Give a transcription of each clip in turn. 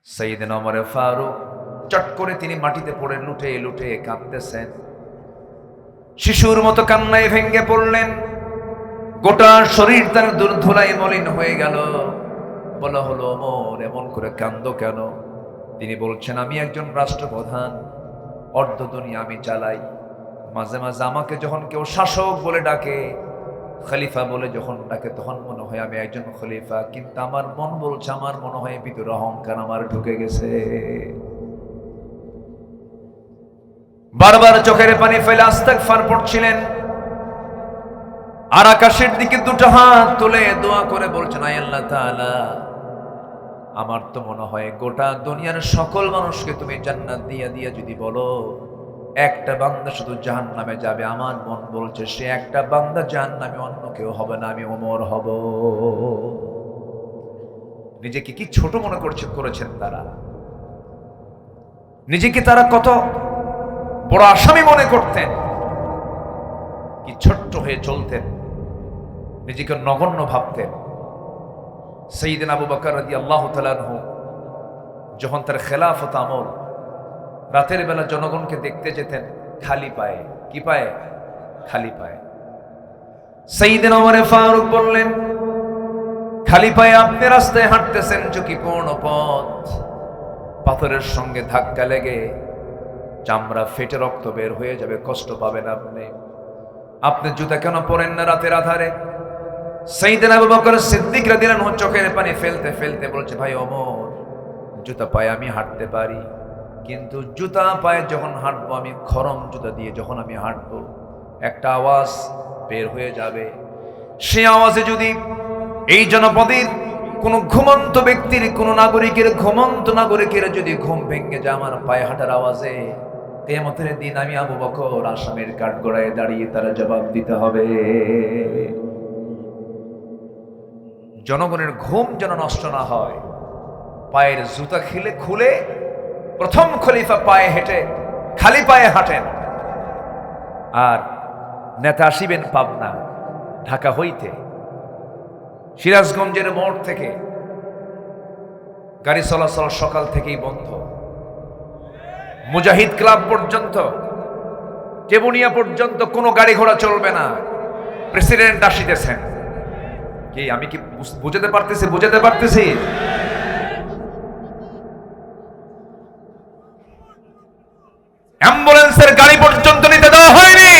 সাইয়েদনা ওমর ফারুক চট করে তিনি মাটিতে পড়ে লুটে লুটে কাঁদতেছেন, শিশুর মতো কান্নায় ভেঙে পড়লেন। গোটা শরীর তার দুর্ধুলায় মলিন হয়ে গেল। বলা হলো, ওমর এমন করে কান্দো কেন? তিনি বলছেন, আমি একজন রাষ্ট্রপ্রধান, অর্ধ দুনিয়া আমি চালাই। মাঝে মাঝে আমাকে যখন কেউ শাসক বলে ডাকে, খলিফা বলে যখন ডাকে, তখন মনে হয় আমি একজন খলিফা, কিন্তু আমার মন বলছে, আমার মনে হয় ভিতরে অহংকার আমার ঢুকে গেছে। বারবার চোখের পানি ফেলে ইস্তিগফার পড়ছিলেন, আর আকাশের দিকে দুটো হাত তুলে দোয়া করে বলছেন, আয় আল্লাহ তাআলা, আমার তো মনে হয় গোটা দুনিয়ার সকল মানুষকে তুমি জান্নাত দিয়া দিয়া যদি বলো একটা বান্দা শুধু জাহান্নামে যাবে, আমার মন বলছে সে একটা বান্দা জাহান্নামে অন্য কেউ হবে না, আমি ওমর হব। নিজেকে কি ছোট মনে করেছেন তারা, নিজেকে তারা কত বড় আসামি মনে করতেন, কি ছোট্ট হয়ে চলতেন, নিজেকে নগণ্য ভাবতেন। সাইয়েদনা আবু বকর রাদিয়াল্লাহু তাআলা আনহু যখন তার খেলাফত আমল, রাতের বেলা জনগণকে দেখতে যেতেন খালি পায়ে। কি পায়ে? খালি পায়ে। সাইয়েদনা ওমর ফারুক বললেন, খালি পায়ে আপনি রাস্তায় হাঁটতেছেন, ঝুঁকিপূর্ণ পথ, পাথরের সঙ্গে ধাক্কা লেগে চামড়া ফেটে রক্ত বের হয়ে যাবে, কষ্ট পাবেন আপনি। আপনি জুতা কেন পরেন না রাতের আধারে? সাইয়েদনা আবু বকর সিদ্দিক রাদিয়াল্লাহু আনহু চোখের পানি ফেলতে ফেলতে বলছে, ভাই ওমর, জুতা পায়ে আমি হাঁটতে পারি, কিন্তু জুতা পায়ে যখন হাঁটবো, আমি খরম জুতা দিয়ে যখন আমি হাঁটবো, একটা আওয়াজ বের হয়ে যাবে। সেই আওয়াজে যদি এই জনপদের কোন ঘুমন্ত ব্যক্তির, কোন নাগরিকের, ঘুমন্ত নাগরিকের যদি ঘুম ভেঙে যায় আমার পায়ে হাঁটার আওয়াজে, কিয়ামতের দিন আমি আবু বকর আসামের কাঠগড়ায় দাঁড়িয়ে তারা জবাব দিতে হবে। জনগণের ঘুম যেন নষ্ট না হয়, পায়ের জুতা খুলে প্রথম খলিফা পায়ে হেঁটে খালি পায়ে হাঁটেন। আর নেতা আসিবেন পাবনা, ঢাকা হইতে, সিরাজগঞ্জের মোড় থেকে গাড়ি চলাচল সকাল থেকেই বন্ধ। মুজাহিদ ক্লাব পর্যন্ত, টেবুনিয়া পর্যন্ত কোনো গাড়ি ঘোড়া চলবে না। প্রেসিডেন্ট আসিতেছেন। কি আমি কি বুঝাতে পারতেছি? অ্যাম্বুলেন্সের গাড়ি পর্যন্ত নিতে দেওয়া হয়নি।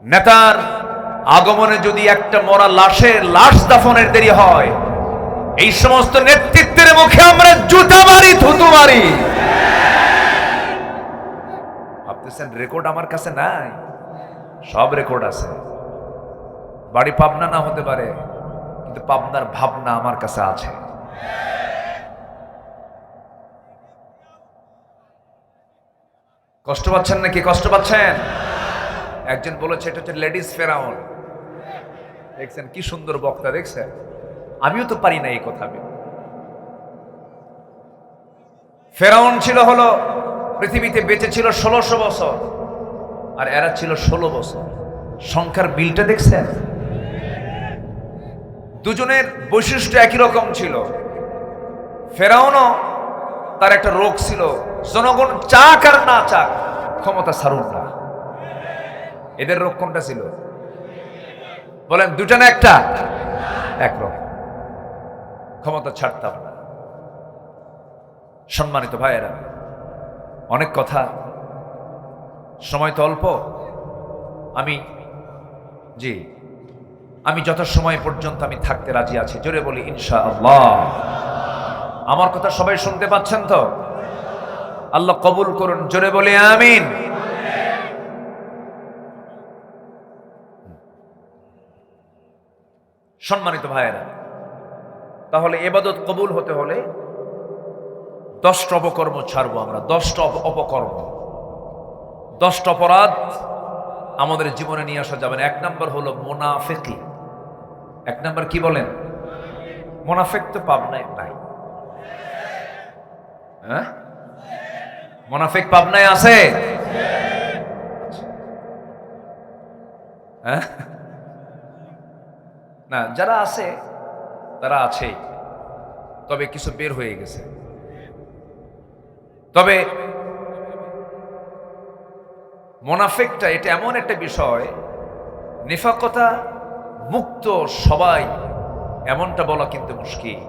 নেতার আগমনে যদি একটা মরা লাশ দাফনের দেরি হয়, এই সমস্ত নেতৃত্বের মুখে আমরা জুতা মারি, থুতু মারি। ভাবতেছেন রেকর্ড আমার কাছে নাই? সব রেকর্ড আছে। বাড়ি পাবনা না হতে পারে, কিন্তু পাবনার ভাবনা আমার কাছে আছে। কষ্ট পাচ্ছেন নাকি? কষ্ট পাচ্ছেন? একজন বলেছে এটা হচ্ছে লেডিস ফেরাউন। দেখছেন কি সুন্দর বক্তা, দেখছেন? আমিও তো পারি না এই কথা। ফেরাউন ছিল হলো পৃথিবীতে বেঁচে ছিল 1600 বছর, আর এরা ছিল 16 বছর। সংখ্যার বিলটা দেখছেন? দুজনের বৈশিষ্ট্য একই রকম ছিল। ফেরাউনও তার একটা রোগ ছিল, জনগণ চাক আর না চাক ক্ষমতা ছাড়ুন না। এদের রোগ কোনটা ছিল বলেন? দুটা না একটা? একরকম, ক্ষমতা ছাড়তাম না। সম্মানিত ভাইয়েরা, অনেক কথা, সময় তো অল্প। আমি যত সময় পর্যন্ত আমি থাকতে রাজি আছি, জোরে বলি ইনশাআল্লাহ। আমার কথা সবাই শুনতে পাচ্ছেন তো? আল্লাহ কবুল করুন, জোরে বলি আমিন। সম্মানিত ভাইয়েরা, তাহলে ইবাদত কবুল হতে হলে 10টা অপকর্ম ছাড়বো আমরা। 10টা অপকর্ম, 10টা অপরাধ আমাদের জীবনে নিয়ে আসা যাবে না। 1 নম্বর হলো মুনাফিকি। 1 নম্বর কি বলেন? মুনাফিক তো পাবনায় নাই। হ্যাঁ, মুনাফিক পাবনায় আছে? হ্যাঁ, না, যারা আছে তারা আছেই, তবে কিছু বের হয়ে গেছে। তবে মুনাফিকটা এটা এমন একটা বিষয়, নিফাকতা মুক্ত সবাই এমনটা বলা কিন্তু মুশকিল।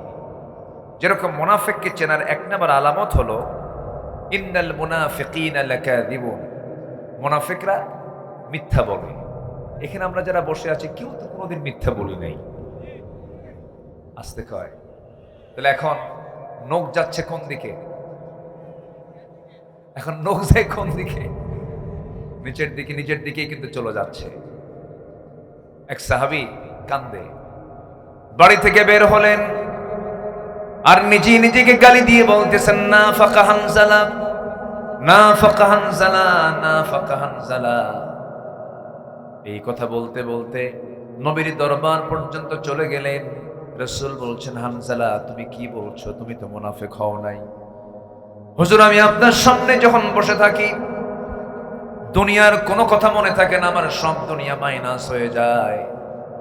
যেরকম মুনাফিককে চেনার এক নম্বর আলামত হলো ইন্নাল মুনাফিকিনা লাকাযিবুন, মুনাফিকরা মিথ্যা বলে। এখানে আমরা যারা বসে আছি কেউ তো কোনোদিন মিথ্যা বলি নাই, আসতে কয়। তাহলে এখন নখ যাচ্ছে কোন দিকে? এখন নখ যায় কোন দিকে? নিচের দিকে, নিজের দিকেই কিন্তু চলে যাচ্ছে। এক সাহাবী কান্দে, বাড়ি থেকে বের হলেন আর নিজেকে গালি দিয়ে বলতেছেন, না ফাকা হানজালা, না ফাকা হানজালা, না ফাকা হানজালা। এই কথা বলতে বলতে নবীর দরবার পর্যন্ত চলে গেলেন। রাসূল বলছেন, হানজালা তুমি কি বলছো? তুমি তো মুনাফিক হও নাই। হুজুর, আমি আপনার সামনে যখন বসে থাকি দুনিয়ার কোনো কথা মনে থাকে না, আমার সব দুনিয়া মাইনাস হয়ে যায়।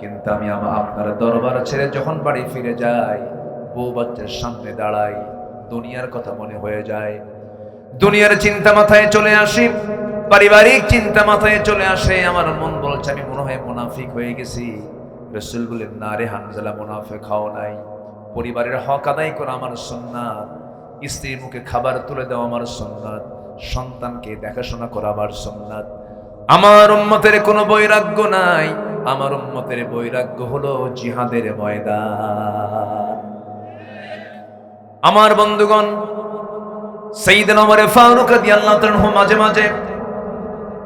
কিন্তু আমি আপনার দরবার ছেড়ে যখন বাড়ি ফিরে যাই, বউ বাচ্চার সামনে দাঁড়াই, দুনিয়ার কথা মনে হয়ে যায়। দুনিয়ার চিন্তা মাথায় চলে আসে, পারিবারিক চিন্তা মাথায় চলে আসে। আমার মন বলছে আমি মনে হয় মুনাফিক হয়ে গেছি। রাসূল বলেন, না রে হানজালা, মুনাফিক হও নাই। পরিবারের হক আদায় করা আমার সুন্নাত, স্ত্রীর মুখে খাবার তুলে দেওয়া আমার সুন্নাত, সন্তানকে দেখাশোনা করা আমার সুন্নাত। আমার উম্মতের কোনো বৈরাগ্য নাই, আমার উম্মতের বৈরাগ্য হলো জিহাদের ময়দান। আমার বন্ধুগণ, সাইয়েদনা ওমর ফারুক রাদিয়াল্লাহু তাআলা মাঝে মাঝে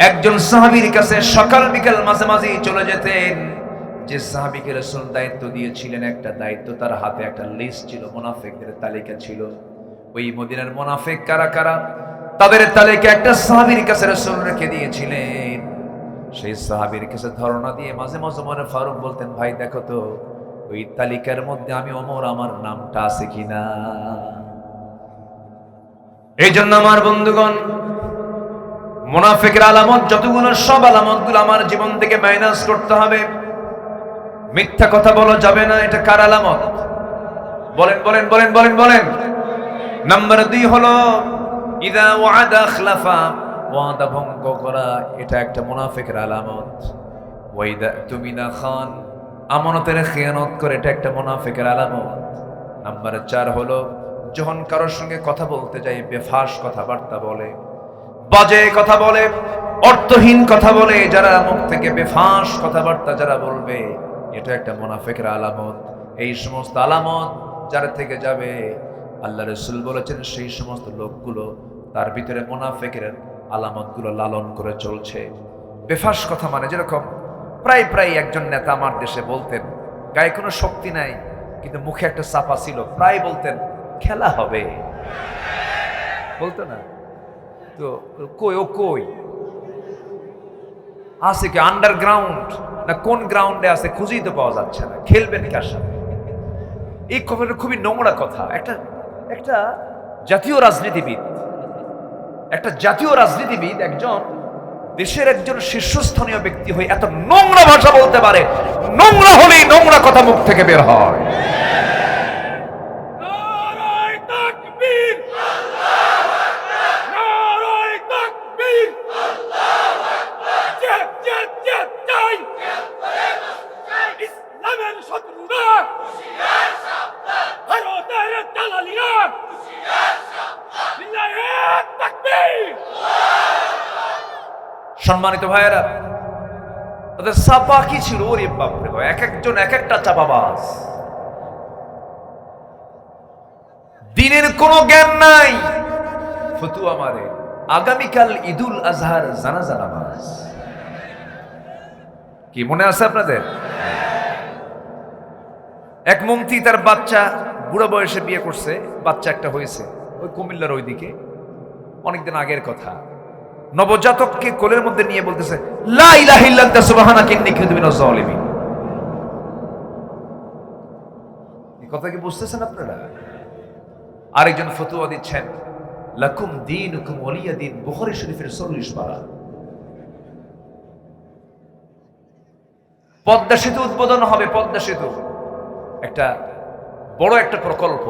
একজন সাহাবীর কাছে সকাল বিকাল মাঝে মাঝে চলে যেতেন। যে সাহাবীকে রাসূল দায়িত্ব দিয়েছিলেন, একটা দায়িত্ব, তার হাতে একটা লিস্ট ছিল, মুনাফিকদের তালিকা ছিল। ওই মদিনার মুনাফিক কারা কারা তাদের তালিকা একটা সাহাবীর কাছে রাসূল রেখে দিয়েছিলেন। সেই সাহাবীর কাছে ধারণা দিয়ে মাঝে মাঝে ওমর ফারুক বলতেন, ভাই দেখো তো ওই তালিকার মধ্যে আমি ওমর, আমার নামটা আছে কিনা। এই জন্য আমার বন্ধুগণ, মুনাফিকের আলামত যতগুলো, সব আলামতগুলো আমার জীবন থেকে মাইনাস করতে হবে। মিথ্যা কথা বলা যাবে না, এটা কার আলামত? বলেন বলেন বলেন বলেন বলেন। নাম্বার 2 হলো ইদা ওয়াদা আখলাফা, ওয়াদা ভঙ্গ করা, এটা একটা মুনাফিকের আলামত। ওয়াইদা তুমিনা খান, আমানতের খেয়ানত করে, এটা একটা মুনাফিকের আলামত। নাম্বার 4 হলো যখন কারোর সঙ্গে কথা বলতে যাই বেফাস কথাবার্তা বলে, বাজে কথা বলে, অর্থহীন কথা বলে। যারা মুখ থেকে বেফাস কথাবার্তা যারা বলবে, এটা একটা মুনাফিকের আলামত। এই সমস্ত আলামত যার থেকে যাবে, আল্লাহ রাসূল বলেছেন সেই সমস্ত লোকগুলো তার ভিতরে মুনাফিকের আলামতগুলো লালন করে চলছে। বেফাস কথা মানে যেরকম প্রায় একজন নেতা আমার দেশে বলতেন, গায়ে কোনো শক্তি নাই কিন্তু মুখে একটা চাপা ছিল, প্রায় বলতেন খেলা হবে, বলতো না? তো কই ও কই আছে কি? আন্ডারগ্রাউন্ড না কোন গ্রাউন্ডে আছে খুঁজেই তো পাওয়া যাচ্ছে না। খেলবেন কার সাথে? এই কথাটা খুবই নোংরা কথা। একটা জাতীয় রাজনীতিবিদ, একজন দেশের একজন শীর্ষস্থানীয় ব্যক্তি হয়ে এত নোংরা ভাষা বলতে পারে? নোংরা হলেই নোংরা কথা মুখ থেকে বের হয়। সম্মানিত ভাইয়েরা, তাদের চাপা কি ছিল? ওরে বাপরে, এক একজন এক একটা চাপাবাজ। দিনের কোনো জ্ঞান নাই, ফতুয়া মারে। আগামীকাল ঈদুল আজহার জানাজা নামাজ, কি মনে আছে আপনাদের? এক মন্ত্রী তার বাচ্চা বুড়া বয়সে বিয়ে করছে, বাচ্চা একটা হয়েছে ওই কুমিল্লার ওইদিকে, অনেকদিন আগের কথা। নবজাতককে কোলের মধ্যে নিয়ে বলতেছে, লা ইলাহা ইল্লা আনতা সুবহানাকা ইন্নী কুনতু মিনাজ জালিমিন। এই কথা কি বুঝতেছেন আপনারা? আরেকজন ফতোয়া দিচ্ছেন, লাকুম দীনুকুম ওয়ালিয়া দীন, বুখারী শরীফের 40 পারা। পদ্মা সেতু উদ্বোধন হবে। পদ্মা সেতু একটা বড় একটা প্রকল্প।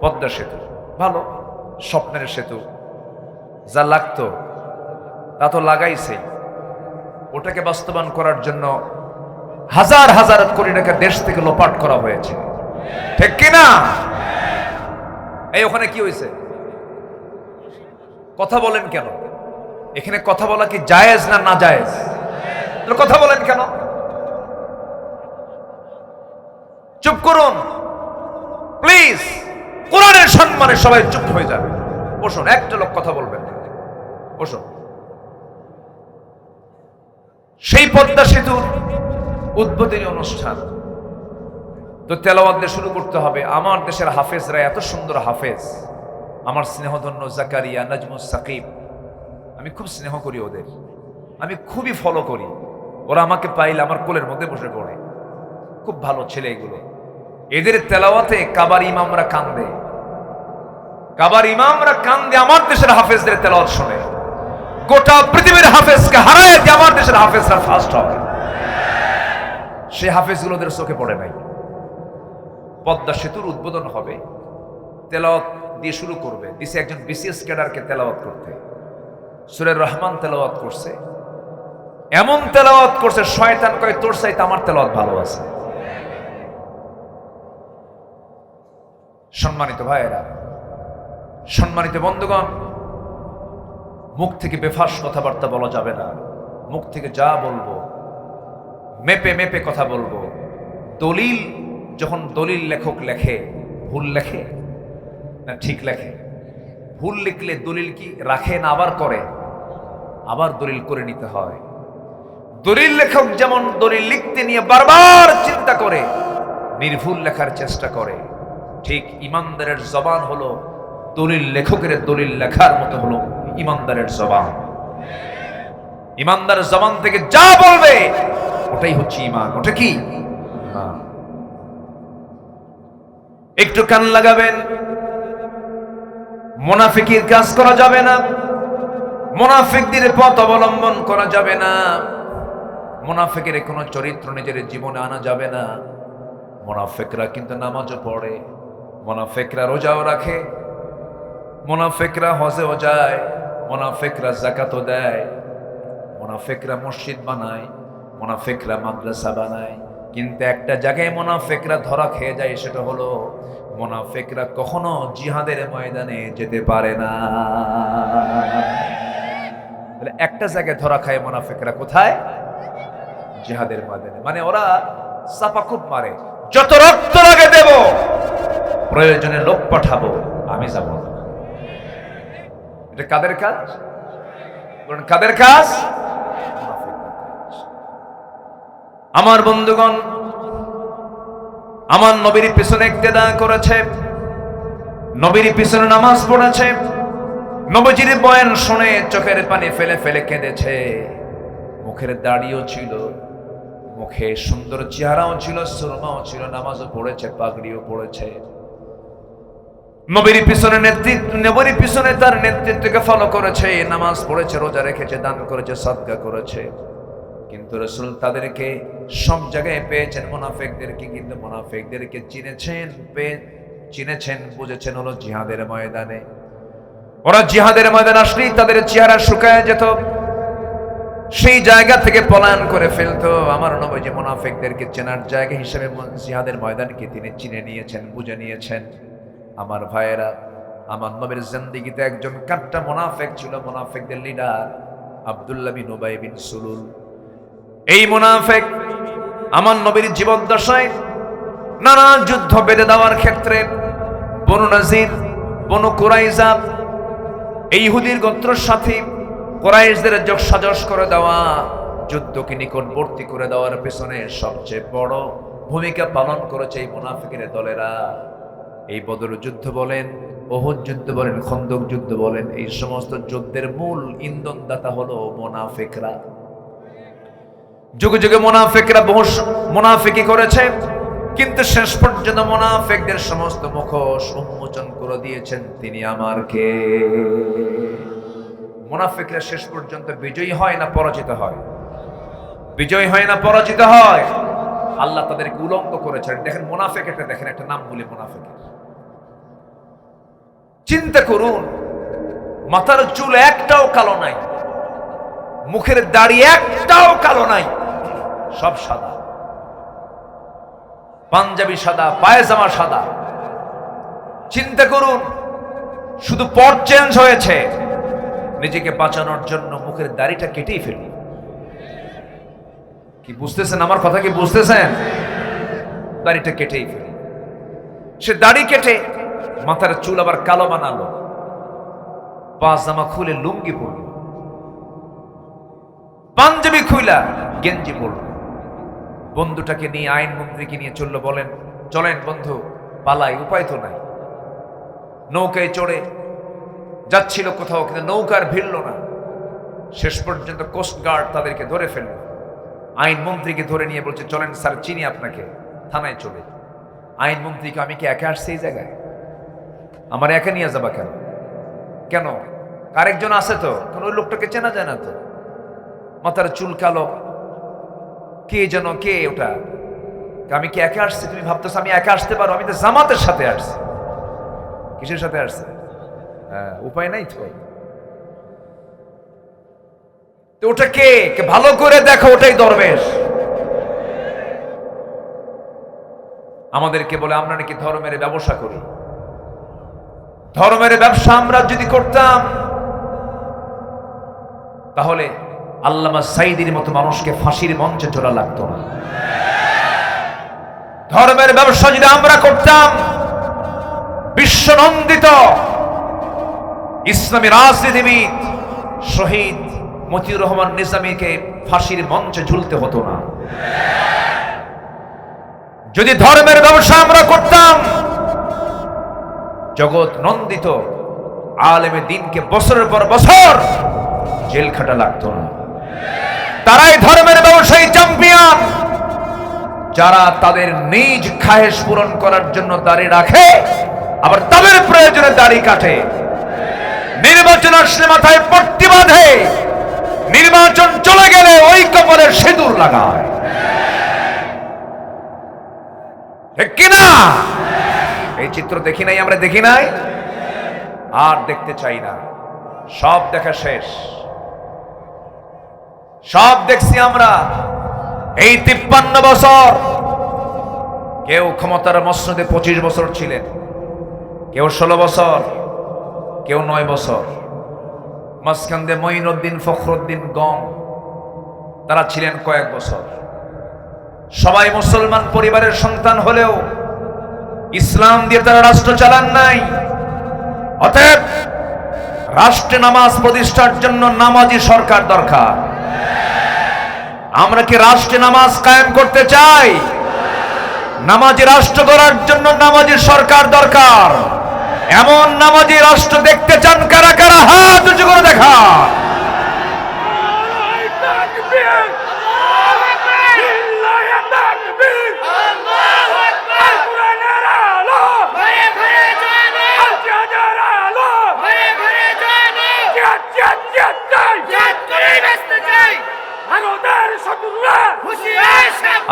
পদ্মা সেতু ভালো, স্বপ্নের সেতু, যা লাগতো তা তো লাগাইছে। ওটাকে বাস্তবায়ন করার জন্য হাজার হাজার কোটি টাকা দেশ থেকে লোপাট করা হয়েছে, ঠিক কিনা? এই ওখানে কি হয়েছে? কথা বলেন কেন? এখানে কথা বলা কি জায়েজ না না জায়েজ? কথা বলেন কেন? চুপ করুন প্লিজ। কোরআনের সম্মানে সবাই চুপ হয়ে যাবে। বসুন, একটা লোক কথা বলবেন না, বসুন। সেই পদ্মা সেতুর উদ্বোধনী অনুষ্ঠান তো তেলাওয়াত দিয়ে শুরু করতে হবে। আমার দেশের হাফেজরা এত সুন্দর হাফেজ, আমার স্নেহধন্য জাকারিয়া, নাজমুস সাকিব, আমি খুব স্নেহ করি ওদের, আমি খুবই ফলো করি। ওরা আমাকে পাইলে আমার কোলের মধ্যে বসে পড়ে। খুব ভালো ছেলে এগুলো। এদের তেলাওয়াতে কাবার ইমামরা কান্দে, কাবার ইমামরা কান্দে আমার দেশের হাফেজদের তেলাওয়াত শুনে। গোটা পৃথিবীর হাফেজকে হারায় দিয়ে আমার দেশের হাফেজরা ফার্স্ট হবে। সেই হাফেজগুলোদের চোখে পড়ে নাই। পদ্মা সেতুর উদ্বোধন হবে, তেলাওয়াত দিয়ে শুরু করবে। দিছে একজন বিসিএস ক্যাডারকে তেলাওয়াত করতে, সূরা রহমান তেলাওয়াত করছে। এমন তেলাওয়াত করছে শয়তান কয় তোর চাইতে আমার তেলাওয়াত ভালো আছে। সম্মানিত ভাইয়েরা, সম্মানিত বন্ধুগণ, মুখ থেকে বেফাস কথাবার্তা বলা যাবে না। মুখ থেকে যা বলবো মেপে মেপে কথা বলবো। দলিল যখন দলিল লেখক লেখে, ভুল লেখে না ঠিক লেখে? ভুল লিখলে দলিল কি রাখে না আবার করে? আবার দলিল করে নিতে হয়। দলিল লেখক যেমন দলিল লিখতে নিয়ে বারবার চিন্তা করে, নির্ভুল লেখার চেষ্টা করে, ঠিক ইমানদারের জবান হলো দলিল লেখকের দলিল লেখার মতো হলো ইমানদারের জবান। ইমানদারের জবান থেকে যা বলবে ওটাই হচ্ছে ইমান। ওটা কি? একটু কান লাগাবেন। মুনাফিকের কাজ করা যাবে না, মুনাফিকদের পথ অবলম্বন করা যাবে না, মুনাফিকের কোনো চরিত্র নিজের জীবনে আনা যাবে না। মুনাফিকরা কিন্তু নামাজও পড়ে, মুনাফিকরা রোজাও রাখে, মুনাফিকরা হজেও যায়, মুনাফিকরা যাকাতও দেয়, মুনাফিকরা মসজিদ বানায়, মুনাফিকরা মাদ্রাসা বানায়। কিন্তু একটা জায়গায় মুনাফিকরা ধরা খেয়ে যায়, সেটা হলো মুনাফিকরা কখনো জিহাদের ময়দানে যেতে পারে না। একটা জায়গায় ধরা খায় মুনাফিকরা, কোথায়? জিহাদের ময়দানে। মানে ওরা চাপাকুপ মারে, যত রক্ত লাগে দেব, প্রয়োজনে লোক পাঠাবো, আমি যাব না। এটা কাদের কাজ? কাদের কাজ? আমার বন্ধুগণ, আমার নবীর পিছনে ইক্তেদা করেছে, নবীর পিছনে নামাজ পড়েছে, নবীজির বয়ান শুনে চোখের পানি ফেলে ফেলে কেঁদেছে। মুখের দাড়িও ছিল, মুখে সুন্দর চেহারাও ছিল, সুরমাও ছিল, নামাজও পড়েছে, পাগড়িও পড়েছে। নবীর পিছনে নেতৃত্ব, নবীর পিছনে তার নেতৃত্বকে ফলো করেছে, নামাজ পড়েছে, রোজা রেখেছে, দান করেছে, সাদকা করেছে। কিন্তু রাসূল তাদেরকে সব জায়গায় পেয়েছেন, মুনাফিকদেরকে কিন্তু মুনাফিকদেরকে চিনেছেন, বুঝেছেন হলো জিহাদের ময়দানে। ওরা জিহাদের ময়দানে আসলেই তাদের চেহারা শুকায় যেত, সেই জায়গা থেকে পলায়ন করে ফেলতো। আমার নবীজি মুনাফিকদেরকে চেনার জায়গা হিসেবে জিহাদের ময়দানকে তিনি চিনে নিয়েছেন, বুঝে নিয়েছেন। আমার ভাইয়েরা, আমার নবীর জিন্দেগিতে একজন কাট্টা মুনাফিক ছিল, মুনাফিকদের লিডার আব্দুল্লাহ বিন উবাই বিন সুলুল। এই মুনাফিক আমার নবীর জীবদ্দশায় নানা যুদ্ধ বেঁধে দেওয়ার ক্ষেত্রে বনু নাজির, বনু কুরাইজা, এই ইহুদির গোত্রের সাথে কুরাইশদের যোগসাজশ করে দেওয়া, যুদ্ধকে নিকটবর্তী করে দেওয়ার পেছনে সবচেয়ে বড় ভূমিকা পালন করেছে এই মুনাফিকের দলেরা। এই বদর যুদ্ধ বলেন, উহুদ যুদ্ধ বলেন, খন্দক যুদ্ধ বলেন, এই সমস্ত যুদ্ধের মূল ইন্ধনদাতা হলো মুনাফিকরা। যুগে যুগে মুনাফিকরা বহু মুনাফিকি করেছে, কিন্তু শেষ পর্যন্ত মুনাফিকদের সমস্ত মুখোশ উন্মোচন করে দিয়েছেন তিনি আমার কে। মুনাফিকরা শেষ পর্যন্ত বিজয়ী হয় না পরাজিত হয়? বিজয় হয় না, পরাজিত হয়। আল্লাহ তাদেরকে উলঙ্গ করেছেন। দেখেন মুনাফিক, একটা দেখেন একটা নাম বলে মুনাফিক। চিন্তা করুন, মাথার চুল একটাও কালো নাই, মুখের দাড়ি একটাও কালো নাই, সব সাদা, পাঞ্জাবি সাদা, পায়জামা সাদা। চিন্তা করুন, শুধু পট চেঞ্জ হয়েছে, নিজেকে বাঁচানোর জন্য মুখের দাড়িটা কেটেই ফেলল। কি বুঝতেছেন আমার কথা? কি বুঝতেছেন? দাড়িটা কেটেই ফেলল। সে দাড়ি কেটে মাথার চুল আবার কালো বানালো, পাজামা খুলে লুঙ্গি পরল, পাঞ্জাবি খুইলা গেঞ্জি পরল, বন্ধুটাকে নিয়ে, আইন মন্ত্রীকে নিয়ে চললো। বলেন চলেন বন্ধু পালাই, উপায় তো নাই। নৌকায় চড়ে যাচ্ছিল কোথাও, কিন্তু নৌকার ভিড়ল না। শেষ পর্যন্ত কোস্ট গার্ড তাদেরকে ধরে ফেলল। আইন মন্ত্রীকে ধরে নিয়ে বলছে, চলেন স্যার, চিনি আপনাকে, থানায় চলে। আইন মন্ত্রীকে, আমি কি একা আসছি এই জায়গায়? আমার একা নিয়ে যাবা কেন? কেন, আরেকজন আছে তো? কারণ ওই লোকটাকে চেনা যায় না তো, মাথার চুল কালো, কে যেন, কে ওটা? আমি কি একা আসছি? তুমি ভাবতেছ আমি একা আসতে পারো? আমি তো জামাতের সাথে আসছি। কিসের সাথে আসছে? উপায় নাই তো। ওটা কে? ভালো করে দেখো, ওটাই দরবেশ। আমাদেরকে বলে আমরা নাকি ধর্মের ব্যবসা করি। ধর্মের ব্যবসা আমরা যদি করতাম, তাহলে আল্লামা সাঈদীর মতো মানুষকে ফাঁসির মঞ্চে চড়া লাগতো না। ধর্মের ব্যবসা যদি আমরা করতাম, বিশ্বনন্দিত ইসলামী রাজনীতিবিদ শহীদ মতিউর রহমান নিজামীকে ফাঁসির মঞ্চে ঝুলতে হতো না। যদি ধর্মের ব্যবসা আমরা করতাম, জগৎ নন্দিত আলেমে দ্বীনকে বছরের পর বছর জেল খাটা লাগতো না। তারাই ধর্মের ব্যবসায়ী চ্যাম্পিয়ন, যারা তাদের নিজ খায়েশ পূরণ করার জন্য দাড়ি রাখে, আবার তাদের প্রয়োজনে দাড়ি কাটে। নির্বাচন আসলে মাথায় পট্টি বাঁধে, নির্বাচন চলে গেলে ওই কপালে সিঁদুর লাগায়। ঠিক কিনা? এই চিত্র দেখি নাই আমরা, দেখি নাই, আর দেখতে চাই না। সব দেখা শেষ, সব দেখছি আমরা। এই 53 বছর, কেউ ক্ষমতার মসনদে 25 বছর ছিলেন, কেউ 16 বছর, কেউ 9 বছর। মাঝখান দিয়ে মঈনুদ্দিন, ফখরুদ্দিন গম, তারা ছিলেন কয়েক বছর। সবাই মুসলমান পরিবারের সন্তান হলেও ইসলাম দিয়ে তারা রাষ্ট্র চালান নাই। অতএব রাষ্ট্রে নামাজ প্রতিষ্ঠার জন্য নামাজি সরকার দরকার। আমরা কি রাষ্ট্রে নামাজ কায়েম করতে চাই? নামাজি রাষ্ট্র গড়ার জন্য নামাজি সরকার দরকার। এমন নামাজি রাষ্ট্র দেখতে চান কারা কারা? হাত উঁচু করে দেখা।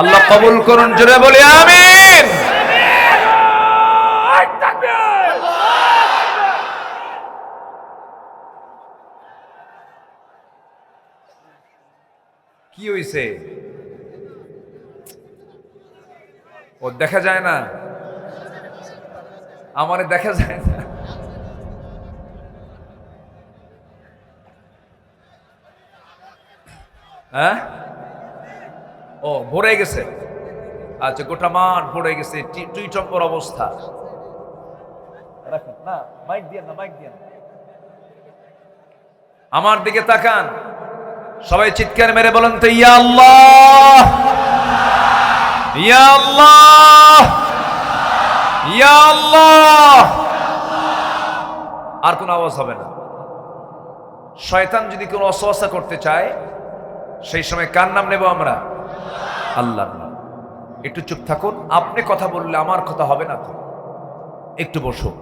আল্লাহ কবুল করুন, জোরে বলি আমিন। কি হইছে? ও দেখা যায় না, আমারে দেখা যায় না। হ্যাঁ, ও ভরে গেছে। আচ্ছা, গোটা মাঠ ভরে গেছে, টুইটম্বর অবস্থা। রাখেন না, মাইক দিয়ে না, মাইক দিয়ে না। আমার দিকে তাকান, সবাই চিৎকার মেরে বলেন তো, ইয়া আল্লাহ, ইয়া আল্লাহ, ইয়া আল্লাহ। আর কোন আওয়াজ হবে না। শয়তান যদি কোনো অসওয়াসা করতে চায়, সেই সময় কার নাম নেব আমরা? আল্লাহর নাম। একটু চুপ থাকুন, আপনি কথা বললে আমার কথা হবে না তো, একটু বসুন।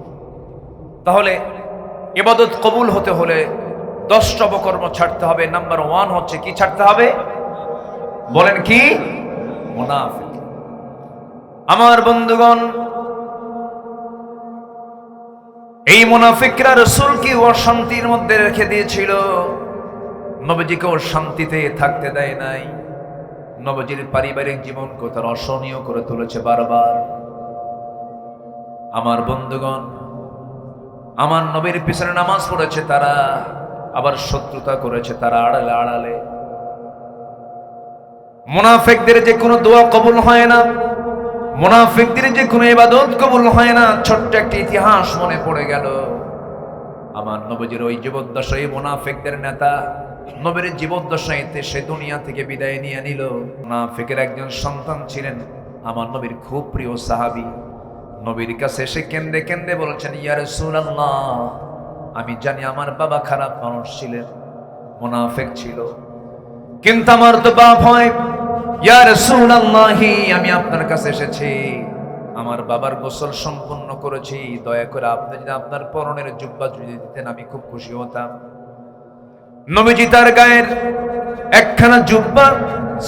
তাহলে ইবাদত কবুল হতে হলে 10টা অপকর্ম ছাড়তে হবে। নাম্বার 1 হচ্ছে কি ছাড়তে হবে? বলেন কি? মুনাফিক। আমার বন্ধুগণ, এই মুনাফিকরা রাসূলকে অশান্তির মধ্যে রেখে দিয়েছিল, নবীজিকেও শান্তিতে থাকতে দেয় নাই। নবীজির পারিবারিক জীবনকে তারা অসহনীয় করে তুলেছে বারবার। আমার বন্ধুগণ, আমার নবীর পিছনে নামাজ পড়েছে তারা, আবার শত্রুতা করেছে তারা আড়ালে আড়ালে। মুনাফিকদের যে কোনো দোয়া কবুল হয় না, মুনাফিকদের যে কোনো ইবাদত কবুল হয় না। ছোট্ট একটা ইতিহাস মনে পড়ে গেল। আমার নবীজির ওই জীবদ্দশায় মুনাফিকদের নেতা নবীর জীবদ্দশাইতে সে দুনিয়া থেকে বিদায় নিয়ে নিল। মুনাফিকের একজন সন্তান ছিলেন আমার নবীর খুব প্রিয় সাহাবী। নবীর কাছে এসে কেন্দে কেন্দে বলছেন, ইয়া রাসূলুল্লাহ, আমি জানি আমার বাবা খারাপ মানুষ ছিলেন, মুনাফিক ছিল, কিন্তু আমার তো বাপ হয়। ইয়া রাসূলুল্লাহ, আমি আপনার কাছে এসেছি, আমার বাবার গোসল সম্পন্ন করেছি, দয়া করে আপনি যদি আপনার পরনের জুব্বা যদি দিতেন আমি খুব খুশি হতাম। নবীজি তার গায়ের একখানা জুব্বা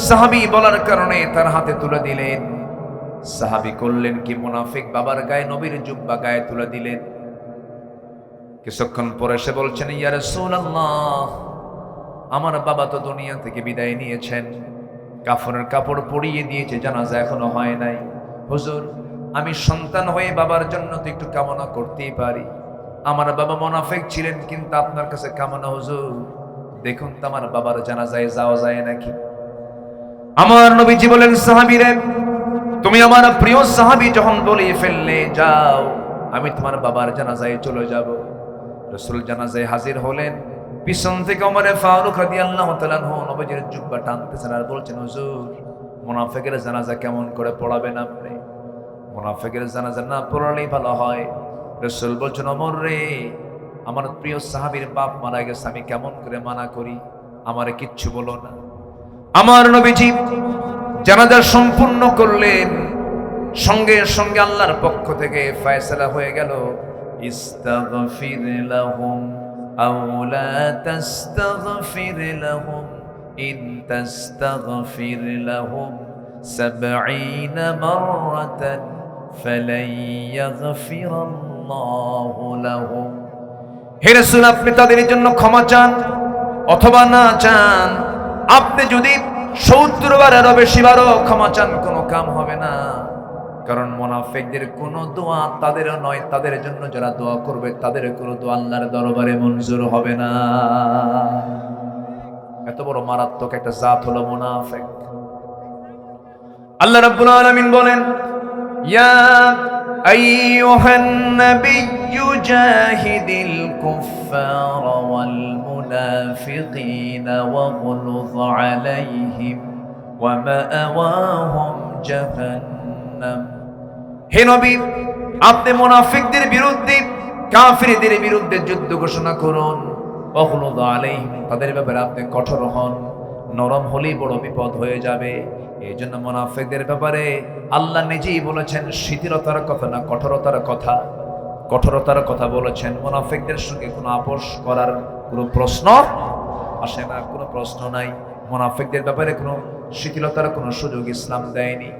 সাহাবী বলার কারণে তার হাতে তুলে দিলেন। সাহাবী করলেন কি, মুনাফিক বাবার গায়ে নবীর জুব্বা গায়ে তুলে দিলেন। কিছুক্ষণ পরে সে বলছেন, ইয়া রাসূলুল্লাহ, আমার বাবা তো দুনিয়া থেকে বিদায় নিয়েছেন, কাফনের কাপড় পরিয়ে দিয়েছে, জানাজা এখনো হয় নাই। হুজুর, আমি সন্তান হয়ে বাবার জন্য তো একটু কামনা করতেই পারি। আমার বাবা মুনাফিক ছিলেন, কিন্তু আপনার কাছে কামনা হুজুর, দেখুন তো আমার বাবার জানাজায় যাওয়া যায় নাকি। আমার নবীজি বলেন, সাহাবীরে, তুমি আমার প্রিয় সাহাবী যখন বলে ফেললে, যাও, আমি তোমার বাবার জানাজায় চলে যাব। রাসূল জানাজায় হাজির হলেন। পিছন থেকে ওমর ফারুক রাদিয়াল্লাহু তাআলা আনহু নবীজির জুব্বা টানতেছেন আর বলছেন, হুজুর, মুনাফিকের জানাজা কেমন করে পড়াবেন আপনি? মুনাফিকের জানাজা না পড়ালেই ভালো হয়। রাসূল বলছেন, ওমর রে, আমার প্রিয় সাহাবীর বাপ মারা গেছে, আমি কেমন করে মানা করি? আমারে কিচ্ছু বলো না। আমার নবীজি জানাজা সম্পূর্ণ করলেন। সঙ্গে সঙ্গে আল্লাহর পক্ষ থেকে ফয়সালা হয়ে গেল, ইস্তাগফির লাহুম আও লা তাস্তাগফির লাহুম ইন তাস্তাগফির লাহুম ৭০ মাররাতান ফালাই ইয়াগফিরাল্লাহু লাহুম। হে রাসূল, আপনি তাদের জন্য ক্ষমা চান অথবা না চান, আপনি যদি ৭০ বারেরও বেশি বারও ক্ষমা চান, কোনো কাম হবে না। কারণ মুনাফিকদের কোনো দোয়া তাদেরও নয়, তাদের জন্য যারা দোয়া করবে তাদের কোনো দোয়া আল্লাহর দরবারে মঞ্জুর হবে না। এত বড় মারাত্মক একটা জাত হলো মুনাফিক। আল্লাহ রাব্বুল আলামিন বলেন, ইয়া আইয়ুহান নাবিয়্যু জাহিদিল কুফফারা ওয়াল মুনাফিকিনা ওয়াগলুয আলাইহিম ওয়া মাআওয়াহুম জাহান্নাম। হে নবী, আপনি মুনাফিকদের বিরুদ্ধে, কাফিরদের বিরুদ্ধে যুদ্ধ ঘোষণা করুন। ওয়াগলুয আলাইহিম, তাদের ব্যাপারে আপনি কঠোর হন। নরম হলেই বড় বিপদ হয়ে যাবে। এই জন্য মুনাফিকদের ব্যাপারে আল্লাহ নিজেই বলেছেন শিথিলতার কথা না, কঠোরতার কথা। কঠোরতার কথা বলেছেন। মুনাফিকদের সঙ্গে কোনো আপোষ করার কোনো প্রশ্ন আসে না, কোনো প্রশ্ন নাই। মুনাফিকদের ব্যাপারে কোনো শিথিলতার কোনো সুযোগ ইসলাম দেয়নি।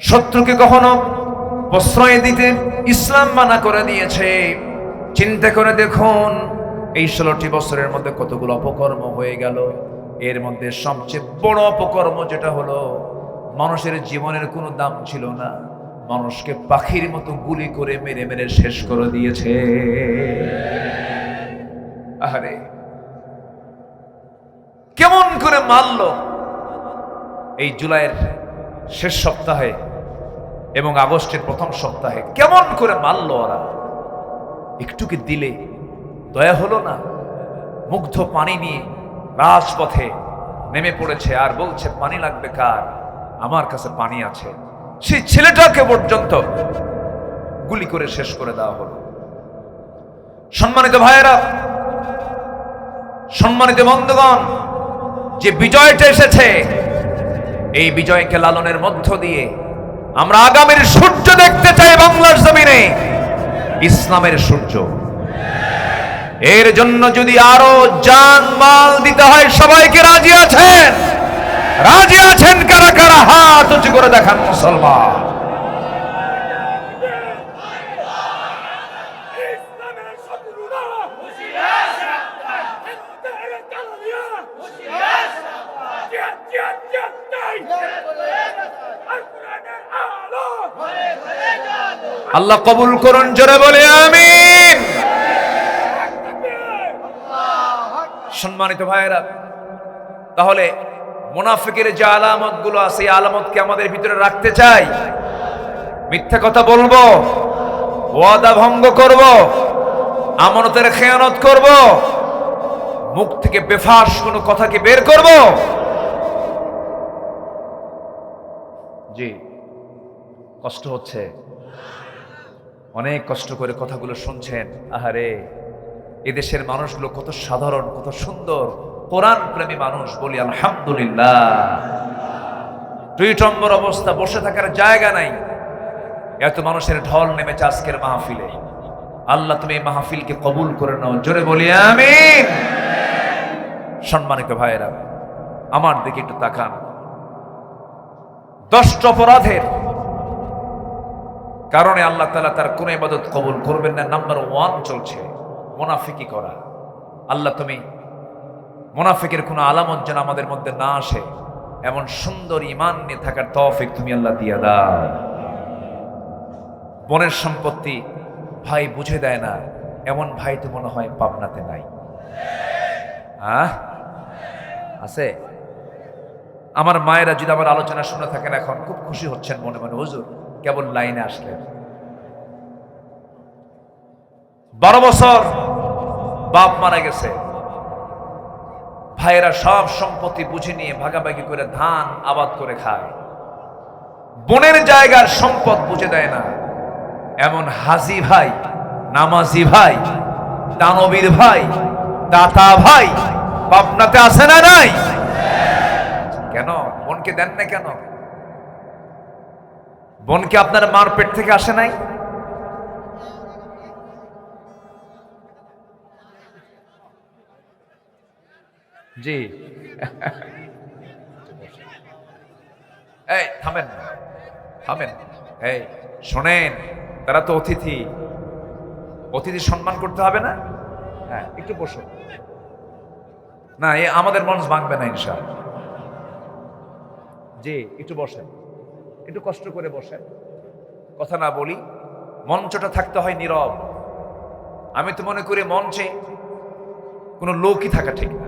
শত্রুকে কখনো প্রশ্রয় দিতে ইসলাম মানা করে দিয়েছে। চিন্তা করে দেখুন, এই 16টি বছরের মধ্যে কতগুলো অপকর্ম হয়ে গেল। এর মধ্যে সবচেয়ে বড় অপকর্ম যেটা হলো, মানুষের জীবনের কোনো দাম ছিল না, মানুষকে পাখির মতো গুলি করে মেরে মেরে শেষ করে দিয়েছে। আরে কেমন করে মারলো! এই জুলাইয়ের শেষ সপ্তাহে এবং আগস্টের প্রথম সপ্তাহে কেমন করে মারলো ওরা! একটু কি দিলে দয়া হলো না? মুগ্ধ পানি নিয়ে রাজপথে নেমে পড়েছে আর বলছে, পানি লাগবে কার? আমার কাছে পানি আছে। সেই ছেলেটাকে পর্যন্ত গুলি করে শেষ করে দেওয়া হলো। সম্মানিত ভাইয়েরা, সম্মানিত বন্ধুগণ, যে বিজয়টা এসেছে, এই বিজয়কে লালনের মধ্য দিয়ে আমরা আগামীর সূর্য দেখতে চাই বাংলার জমিনে, ইসলামের সূর্য। এর জন্য যদি আরো জান মাল দিতে হয়, সবাইকে রাজি আছেন? রাজি আছেন কারা কারা? হাত উঁচু করে দেখান মুসলমান। আল্লাহ কবুল করুন, জোরে বলে আমিন। সম্মানিত ভাইয়েরা, তাহলে মুনাফিকের যে আলামত গুলো আছে, এই আলামতকে আমাদের ভিতরে রাখতে চাই? মিথ্যা কথা বলবো, ওয়াদা ভঙ্গ করব, আমানতের খেয়ানত করব, মুখ থেকে বেফাস কোনো কথাকে বের করব? জি, কষ্ট হচ্ছে, অনেক কষ্ট করে কথাগুলো শুনছেন। আহারে, এদেশের মানুষগুলো কত সাধারণ, কত সুন্দর, কোরআন প্রেমী মানুষ, বলি আলহামদুলিল্লাহ। টুইটম্বর অবস্থা, বসে থাকার জায়গা নাই, এত মানুষের ঢল নেমেছে আজকের মাহফিলে। আল্লাহ তুমি এই মাহফিলকে কবুল করে নাও, জোরে বলি আমিন। সম্মানিত ভাইয়েরা, আমার দিকে একটু তাকান। 10টা অপরাধের কারণে আল্লাহ তাআলা তার কোন ইবাদত কবুল করবেন না। নাম্বার 1 চলছে মুনাফিকি করা। আল্লাহ তুমি মুনাফিকের কোন আলামত যেন আমাদের মধ্যে না আসে, এমন সুন্দর ঈমান নিয়ে থাকার তৌফিক তুমি আল্লাহ দিয়ে দাও। বোনের সম্পত্তি ভাই বুঝে দেয় না, এমন ভাই তো মনে হয় পাবনাতে নাই। আছে? আমার মায়েরা যদি আমার আলোচনা শুনে থাকেন, এখন খুব খুশি হচ্ছেন মনে মনে, হুজুর কেবল লাইনে আসলেন। 12 বছর বাপ মারা গেছে, ভাইয়েরা সব সম্পত্তি বুঝে নিয়ে ভাগাভাগি করে ধান আবাদ করে খায়, বোনের জায়গার সম্পদ বুঝে দেয় না। এমন হাজি ভাই, নামাজি ভাই, দানবীর ভাই, দাতা ভাই পাবনাতে আছে না নাই? কেন বোনকে দেন না? কেন বোনকে আপনার মার পেট থেকে আসে নাই? জি, এই থামেন, থামেন, এই শোনেন, তারা তো অতিথি, অতিথি সম্মান করতে হবে না? হ্যাঁ, একটু বসো না, এ আমাদের মঞ্চ ভাঙবে না ইনশাআল্লাহ। জি, একটু বসেন, একটু কষ্ট করে বসেন, কথা না বলি। মঞ্চটা থাকতে হয় নীরব। আমি তো মনে করি মঞ্চে কোনো লোকই থাকা ঠিক না,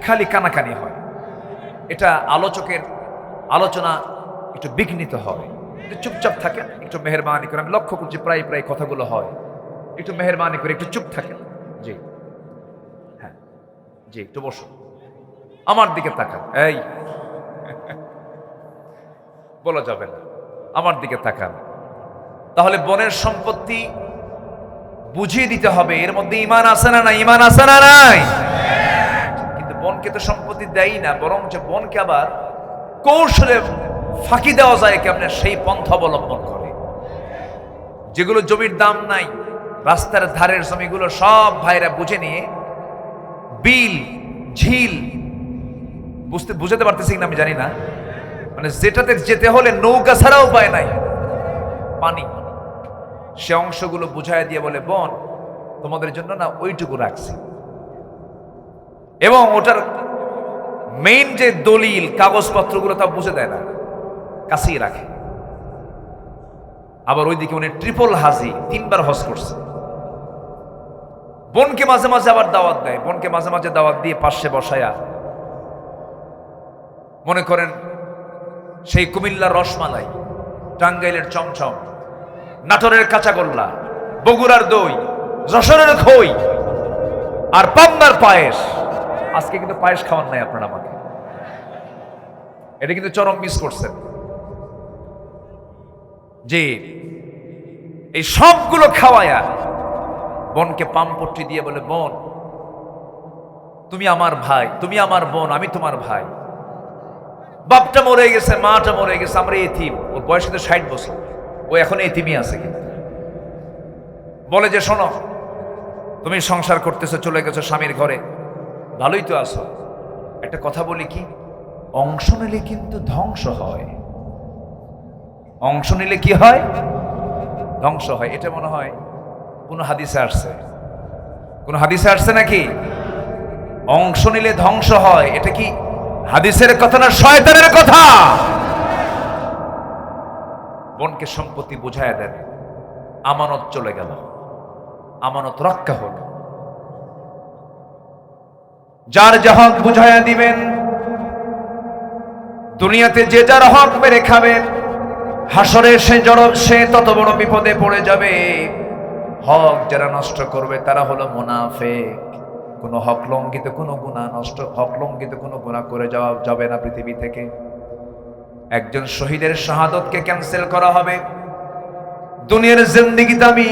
খালি কানাকানি হয়। এটা আলোচকের আলোচনা একটু বিঘ্নিত হয়। একটু চুপচাপ থাকেন, একটু মেহেরবানি করে। আমি লক্ষ্য করছি প্রায় প্রায় কথাগুলো হয়, একটু মেহেরবানি করে একটু চুপ থাকেন। জি, হ্যাঁ, জি, একটু বসো, আমার দিকে তাকান। এই বলা যাবে না, আমার দিকে তাকান। তাহলে বোনের সম্পত্তি বুঝিয়ে দিতে হবে, এর মধ্যে ঈমান আছে না নাই? ঈমান আছে না নাই? কিন্তু বোনকে তো সম্পত্তি দেয় না, বরং যে বোনকে আবার কৌশলে ফাঁকি দেওয়া যায় কেমনে, সেই পন্থা অবলম্বন করে। যেগুলো জমির দাম নাই, রাস্তার ধারের জমিগুলো সব ভাইরা বুঝে নিয়ে বিল, ঝিল, বুঝতে পারতেছি কিনা আমি জানি না, মানে যেটাতে যেতে হলে নৌকা ছাড়া উপায় নাই, পানি, সে অংশগুলো বুঝায় দিয়ে বলে, বোন তোমাদের জন্য না ওইটুকু রাখছি। এবং ওটার মেইন যে দলিল কাগজপত্রগুলো তা বুঝে দেয় না, কাছেই রাখে। আবার ওইদিকে উনি ট্রিপল হাজি, 3বার হজ করছে। বোনকে মাঝে মাঝে আবার দাওয়াত দেয়, বোনকে মাঝে মাঝে দাওয়াত দিয়ে পাশে বসায়া, মনে করেন সেই কুমিল্লার রসমালাই, টাঙ্গাইলের চমচম, নাটোরের কাঁচাগোল্লা, বগুড়ার দই, যশোরের খই আর পাবনার পায়েস। আজকে কিন্তু পায়েস খাওয়ান নাই আপনারা আমাকে, এটা কিন্তু চরম মিস করছেন। যে এই সবগুলো খাওয়ায়া বোনকে পামপট্টি দিয়ে বলে, বোন তুমি আমার ভাই, তুমি আমার বোন, আমি তোমার ভাই। বাপটা মরে গেছে, মাটা মরে গেছে, আমরা এতিম। ওর বয়স কিন্তু 60 বছর, ও এখন এতিমই আছে। কিন্তু বলে যে, শোনো তুমি সংসার করতেছো, চলে গেছো স্বামীর ঘরে, ভালোই তো আছো, একটা কথা বলি কি, অংশ নিলে কিন্তু ধ্বংস হয়। অংশ নিলে কি হয়? ধ্বংস হয়। এটা মনে হয় কোন হাদিসে আসছে, কোন হাদিসে আসছে নাকি? অংশ নিলে ধ্বংস হয়, এটা কি হাদিসের কথা না শয়তানের কথা? বোনকে সম্পত্তি বুঝায় দেন, আমানত চলে গেল, আমানত রক্ষা হল। যার যা হক বুঝাইয়া দিবেন, দুনিয়াতে যে যার হক মেরে খাবে, হাসরে সে তত বড় বিপদে পড়ে যাবে। হক যারা নষ্ট করবে তারা হলো মুনাফিক। কোন হক লঙ্ঘিত, কোন গুনাহ নষ্ট, হক লঙ্ঘিত কোন গুনাহ করে যাওয়া যাবে না পৃথিবী থেকে। একজন শহীদের শাহাদতকে ক্যান্সেল করা হবে। দুনিয়ার জিন্দেগিতে আমি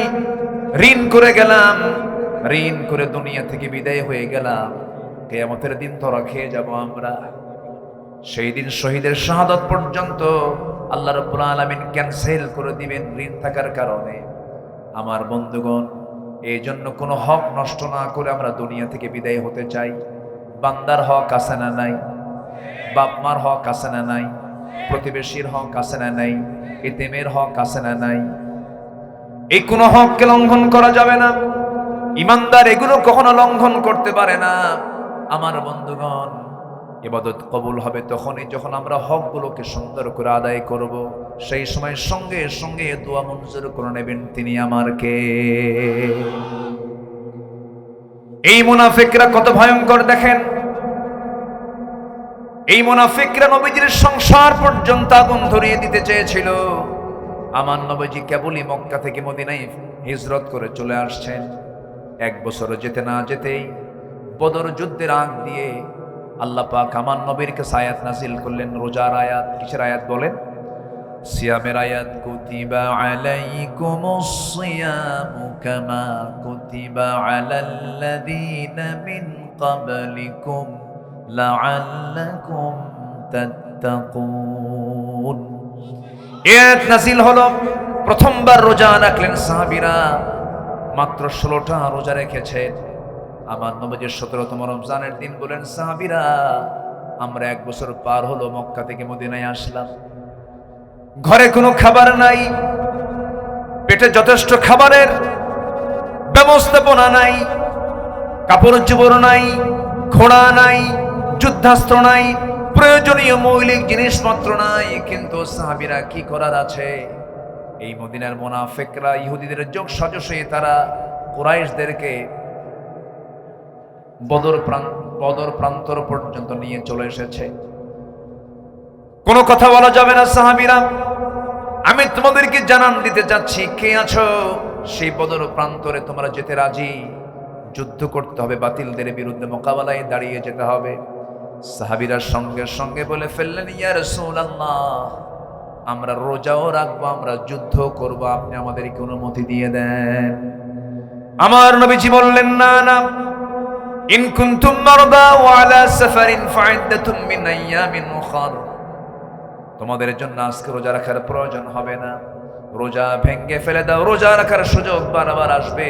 ঋণ করে গেলাম, ঋণ করে দুনিয়া থেকে বিদায় হয়ে গেলাম, কিয়ামতের দিন ধরা খেয়ে যাব আমরা। সেই দিন শহীদের শাহাদত পর্যন্ত আল্লাহ রাব্বুল আলামিন ক্যান্সেল করে দিবেন ঋণ থাকার কারণে। আমার বন্ধুগণ, এই জন্য কোনো হক নষ্ট না করে আমরা দুনিয়া থেকে বিদায় হতে চাই। বান্দার হক আছে না নাই? বাপ মার হক আছে না নাই? প্রতিবেশীর হক আছে না নাই? এতিমের হক আছে না নাই? এই কোনো হককে লঙ্ঘন করা যাবে না। ইমানদার এগুলো কখনো লঙ্ঘন করতে পারে না। আমার বন্ধুগণ, ইবাদত কবুল হবে তখনই যখন আমরা হকগুলোকে সুন্দর করে আদায় করব। সেই সময় সঙ্গে সঙ্গে দোয়া মঞ্জুর করে নেবেন তিনি আমার কে? এই মুনাফিকরা কত ভয়ঙ্কর দেখেন। এই মুনাফিকরা নবীজির সংসার পর্যন্ত আগুন ধরিয়ে দিতে চেয়েছিল। আমার নবীজি কেবলই মক্কা থেকে মদিনায় হিজরত করে চলে আসছেন। 1 বছর যেতে না যেতেই বদর যুদ্ধের আগ দিয়ে আল্লাহ পাক আমার নবীর কাছে আয়াত নাযিল করলেন, রোজার আয়াত। কিসের আয়াত বলেন? সিয়ামের আয়াত। কুতিবা আলাইকুমুস সিয়ামু কামা কুতিবা আলাল্লাযীনা মিন ক্বাবলিকুম লাআল্লাকুম তাত্তাকুন। আয়াত নাযিল হলো, প্রথমবার রোজা রাখলেন সাহাবীরা। মাত্র 16টা রোজা রেখেছেন। আমার নবীজির 17তম রমজানের দিন বলেন, সাহাবীরা আমরা 1 বছর পার হলো মক্কা থেকে মদিনায় আসলাম, ঘরে কোনো খাবার নাই, পেটে যথেষ্ট খাবারের ব্যবস্থাপনা নাই, কাপড় চোপড় নাই, ঘোড়া নাই, যুদ্ধাস্ত্র নাই, প্রয়োজনীয় মৌলিক জিনিসপত্র নাই। কিন্তু সাহাবীরা কি করার আছে? এই মদিনার মুনাফিকরা ইহুদিদের যোগ সাজশে তারা কুরাইশদেরকে বদর প্রান্তর পর্যন্ত নিয়ে চলে এসেছে। কোনো কথা বলা যাবে না। সাহাবীরা, আমি তোমাদেরকে জানান দিতে যাচ্ছি, কে আছো সেই বদর প্রান্তরে তোমরা যেতে রাজি? যুদ্ধ করতে হবে, বাতিলদের বিরুদ্ধে মোকাবেলায় দাঁড়িয়ে যেতে হবে। সাহাবীরা সঙ্গে সঙ্গে বলে ফেললেন, ইয়া রাসূলুল্লাহ, আমরা রোজাও রাখবো, আমরা যুদ্ধ করব, আপনি আমাদেরকে অনুমতি দিয়ে দেন। আমার নবীজি বললেন, না না, ইন কুনতুম মারদা ওয়া আলা সাফারিন ফাইদ্দাতুম মিন আইয়ামিন উখর। তোমাদের জন্য আজকে রোজা রাখার প্রয়োজন হবে না, রোজা ভেঙে ফেলে দাও। রোজা রাখার সুযোগ বারবার আসবে,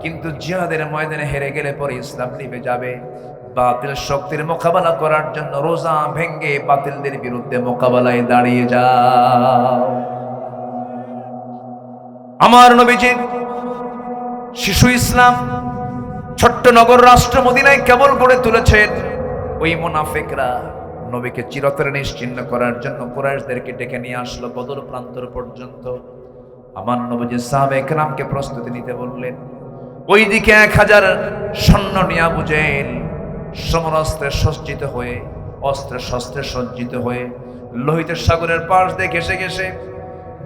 কিন্তু জিহাদের ময়দানে হেরে গেলে পরে ইসলাম নিভে যাবে। বাতিল শক্তির মোকাবেলা করার জন্য রোজা ভেঙে বাতিলদের বিরুদ্ধে মোকাবেলায় দাঁড়িয়ে যাও। আমার নবীজি শিশু ইসলাম ছোট্ট নগর রাষ্ট্র মদিনায় কেবল গড়ে তুলেছেন। ওই মুনাফিকরা নবীকে চিরতরে নিশ্চিহ্ন করার জন্য কুরাইশদেরকে ডেকে নিয়ে আসলো বদর প্রান্তর পর্যন্ত। আমার নবীজি সাহাবায়ে কেরামকে প্রস্তুতি নিতে বললেন। ওইদিকে 1000 সৈন্য নিয়ে আবু জেহেল সমরাস্ত্রে সজ্জিত হয়ে, অস্ত্রে শস্ত্রে সজ্জিত হয়ে লোহিত সাগরের পাশ দিয়ে ঘেসে ঘেসে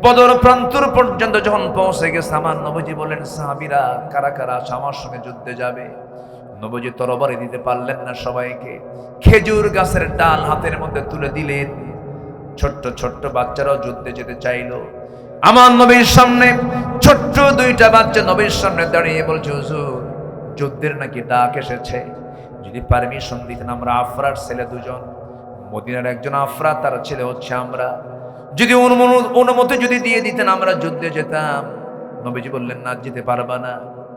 বদর প্রান্তর পর্যন্ত যখন পৌঁছে গেছে, আমার নবীজি বলেন, সাহাবীরা কারা কারা আমার সঙ্গে যুদ্ধে যাবে? নবীজি তরবারি দিতে পারলেন না সবাইকে। খেজুর গাছের ডাল হাতের মধ্যে তুলে দিলেন। ছোট্ট ছোট্ট বাচ্চারাও যুদ্ধে যেতে চাইল। আমার নবীর সামনে ছোট্ট 2টা বাচ্চা নবীর সামনে দাঁড়িয়ে বলছে, হুজুর যুদ্ধের নাকি ডাক এসেছে, যদি পারমিশন দিতেন। আমরা আফরার ছেলে 2জন, মদিনার একজন আফরা, তার ছেলে হচ্ছে আমরা, যদি অনুমতি যদি দিয়ে দিতেন আমরা যুদ্ধে যেতাম। নবীজি বললেন, না, যেতে পারবা না,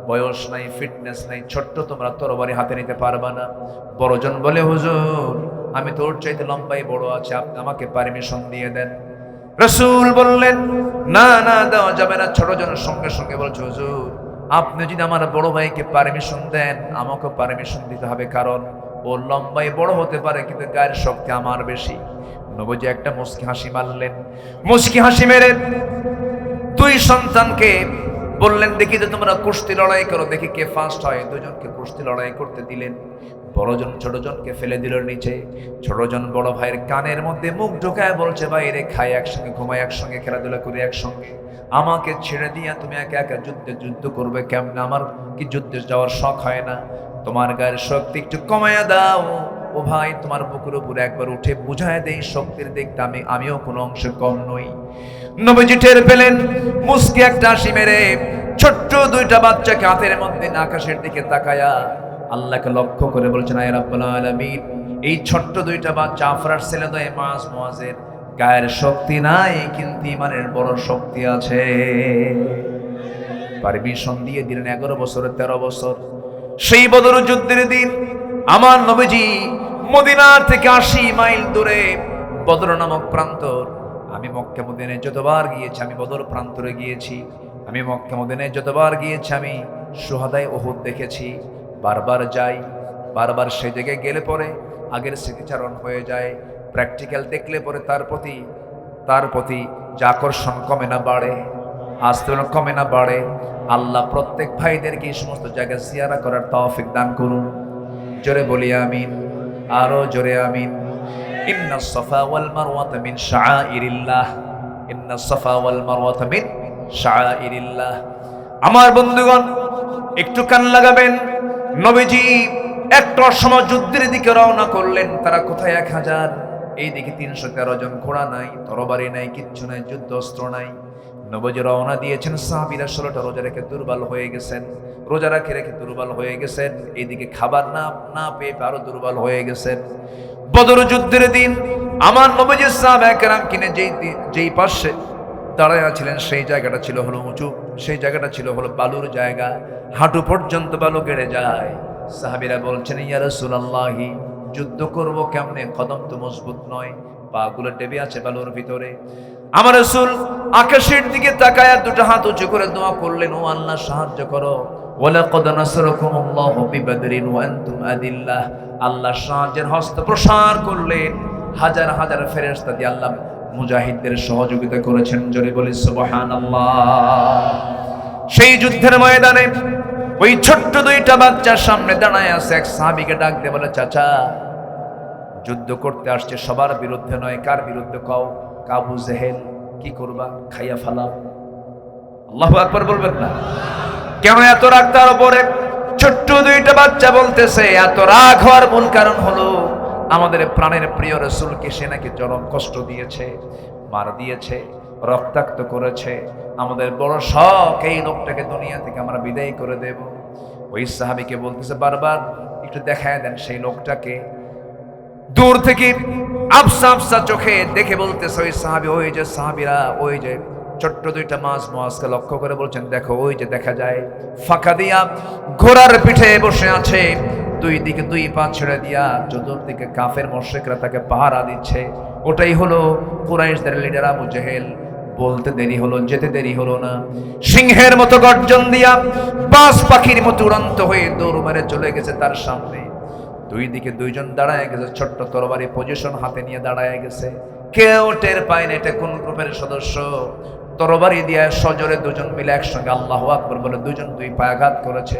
বয়স নাই, ফিটনেস নাই, ছোট্ট তোমরা তরবারি হাতে নিতে পারবা না। বড়জন বলে, হুজুর আমি তোর চাইতে লম্বাই বড় আছে, আপনি আমাকে পারমিশন দিয়ে দেন। রাসূল বললেন, না না, দেওয়া যাবে না। ছোট জনের সঙ্গে সঙ্গে বলছে, হুজুর আপনি যদি আমার বড় ভাইকে পারমিশন দেন, আমাকে পারমিশন দিতে হবে, কারণ ও লম্বাই বড় হতে পারে কিন্তু গায়ের শক্তি আমার বেশি। নবীজি একটা মুচকি হাসি মারলেন। মুচকি হাসি মেরে দুই সন্তানকে বললেন, দেখি যে তোমরা কুস্তি লড়াই করো, দেখি কে ফার্স্ট হয়। দুজনকে কুস্তি লড়াই করতে দিলেন। বড়জন ছোটজনকে ফেলে দিল নিচে। ছোটজন বড় ভাইয়ের কানের মধ্যে মুখ ঢোকায় বলছে, বাইরে খাই একসঙ্গে, ঘুমাই একসঙ্গে, খেলাধুলা করি একসঙ্গে, আমাকে ছেড়ে দিয়া তুমি একা একা যুদ্ধ করবে কেমন? আমার কি যুদ্ধে যাওয়ার শখ হয় না? তোমার গায়ের শক্তি একটু কমায়া দাও। ও ভাই, তোমার বুকের উপরে একবার উঠে বুঝায় দেই শক্তির দিকটা, আমিও কোনো অংশে কম নই। নবীজি টের পেলেন, মুস্কি একটা হাসি মেরে ছোট্ট দুইটা বাচ্চাকে হাতের মধ্যে আকাশের দিকে তাকায়া আল্লাহকে লক্ষ্য করে বলছেন, আয় রাব্বুল আলামিন, এই ছোট্ট দুইটা বাচ্চা আফরার ছেলে দয় মুআজের গায়ের শক্তি নাই, কিন্তু ইমানের বড় শক্তি আছে। পারমিশন দিয়ে দিলেন। 11 বছর 13 বছর সেই বদর যুদ্ধের দিন আমার নবীজি মদিনা থেকে 80 মাইল দূরে বদর নামক প্রান্তর। আমি মক্কা মদিনায় যতবার গিয়েছি, আমি বদর প্রান্তরে গিয়েছি, আমি মক্কা মদিনায় যতবার গিয়েছি, আমি শুহাদায়ে উহুদ দেখেছি। বারবার যাই, বারবার সেই জায়গায় গেলে পরে আগের স্মৃতিচারণ হয়ে যায়। প্র্যাকটিক্যাল দেখলে পরে তার প্রতি যে আকর্ষণ কমে না বাড়ে, আস্তে কমে না বাড়ে। আল্লাহ প্রত্যেক ভাইদেরকে এই সমস্ত জায়গায় জিয়ারা করার তৌফিক দান করুন। জোরে বলি আমিন, আরো জোরে আমিন। ইন্নাস সাফা ওয়াল মারওয়াতা মিন শাআইরিল্লাহ, ইন্নাস সাফা ওয়াল মারওয়াতা মিন শাআইরিল্লাহ। আমার বন্ধুগণ, একটু কান লাগাবেন। নবীজি একটা সময় যুদ্ধের দিকে রওনা করলেন। তারা কোথায় 1000, এইদিকে 313 জন, ঘোড়া নাই, তরবারি নাই, কিচ্ছু নাই, যুদ্ধ অস্ত্র নাই। নবীজি রওনা দিয়েছেন। সাহাবীরা 16টা রোজা রেখে দুর্বল হয়ে গেছেন, রোজা রেখে দুর্বল হয়ে গেছেন। এইদিকে খাবার না পেয়ে আরো দুর্বল হয়ে গেছেন। বদর যুদ্ধের দিন আমার নবীজি সাহাবায়ে কেরাম কিনে যেই পাশে দাঁড়ায় ছিলেন, সেই জায়গাটা ছিল হলো উঁচু, সেই জায়গাটা ছিল হলো বালুর জায়গা, হাঁটু পর্যন্ত বালু কেড়ে যায়। সাহাবীরা বলছেন, ইয়া রাসূলুল্লাহি, যুদ্ধ করব কেমনে? কদম তো মজবুত নয়, পাগুলো ডেবে আছে বালুর ভিতরে। আমার রাসূল আকাশের দিকে তাকায়া দুটো হাত উঁচু করে দোয়া করলেন, ও আল্লাহ সাহায্য করো। ওয়ালাকাদ নাসারাকুমুল্লাহু বিবাদরিন ওয়া আনতুম আদিল্লাহ। আল্লাহ সাহায্যের হস্ত প্রসার করলেন, হাজার হাজার ফেরেশতা দিয়ে আল্লাহ মুজাহিদদের সহযোগিতা করেছেন। জোরে বলি সুবহানাল্লাহ। সেই যুদ্ধের ময়দানে ওই ছোট্ট দুইটা বাচ্চার সামনে দাঁড়ায় আছে। এক সাহাবীকে ডাক দিয়ে বলে, চাচা, যুদ্ধ করতে আসছে, সবার বিরুদ্ধে নয়, কার বিরুদ্ধে কও? আবু জেহেল। কি করবা? খাইয়া ফালাও। আল্লাহু আকবার বলবেন না? কেন এত রাগ তার উপরে? ছোট্ট দুইটা বাচ্চা বলতেছে, এত রাগ হওয়ার মূল কারণ হলো আমাদের প্রাণের প্রিয় রাসূলকে সে নাকি চরম কষ্ট দিয়েছে, মার দিয়েছে, রক্তাক্ত করেছে। আমাদের বড় শখ এই লোকটাকে দুনিয়া থেকে আমরা বিদায় করে দেব। ওই সাহাবীকে বলতেছে বারবার, একটু দেখায় দেন সেই লোকটাকে। দূর থেকে আফসা আফসা চোখে দেখে বলতেছে ওই সাহাবী, ওই যে সাহাবীরা, ওই যে ছোট্ট দুইটা মুআজকে লক্ষ্য করে বলছেন, দেখো ওই যে দেখা যায় ফাঁকা দিয়া ঘোড়ার পিঠে বসে আছে, দুই দিকে দুই পা ছেড়ে দিয়া চতুর্দিকে কাফের মুশরিকরা তাকে পাহারা দিচ্ছে। ওটাই হলো কুরাইশদের লিডার আবু জেহেল। বলতে দেরি হলো, যেতে দেরি হলো না। সিংহের মতো গর্জন দিয়া বাজ পাখির মতো উড়ন্ত হয়ে দৌড় মেরে চলে গেছে তার সামনে। দুই দিকে দুইজন দাঁড়ায় গেছে, ছোট্ট তরবারি পজিশন হাতে নিয়ে দাঁড়ায় গেছে। কেউ টের পায় না এটা কোন গ্রুপের সদস্য। তরবারি দিয়ে সজোরে দুজন মিলে একসঙ্গে আল্লাহু আকবার বলে দুজন দুই পায়ে আঘাত করেছে।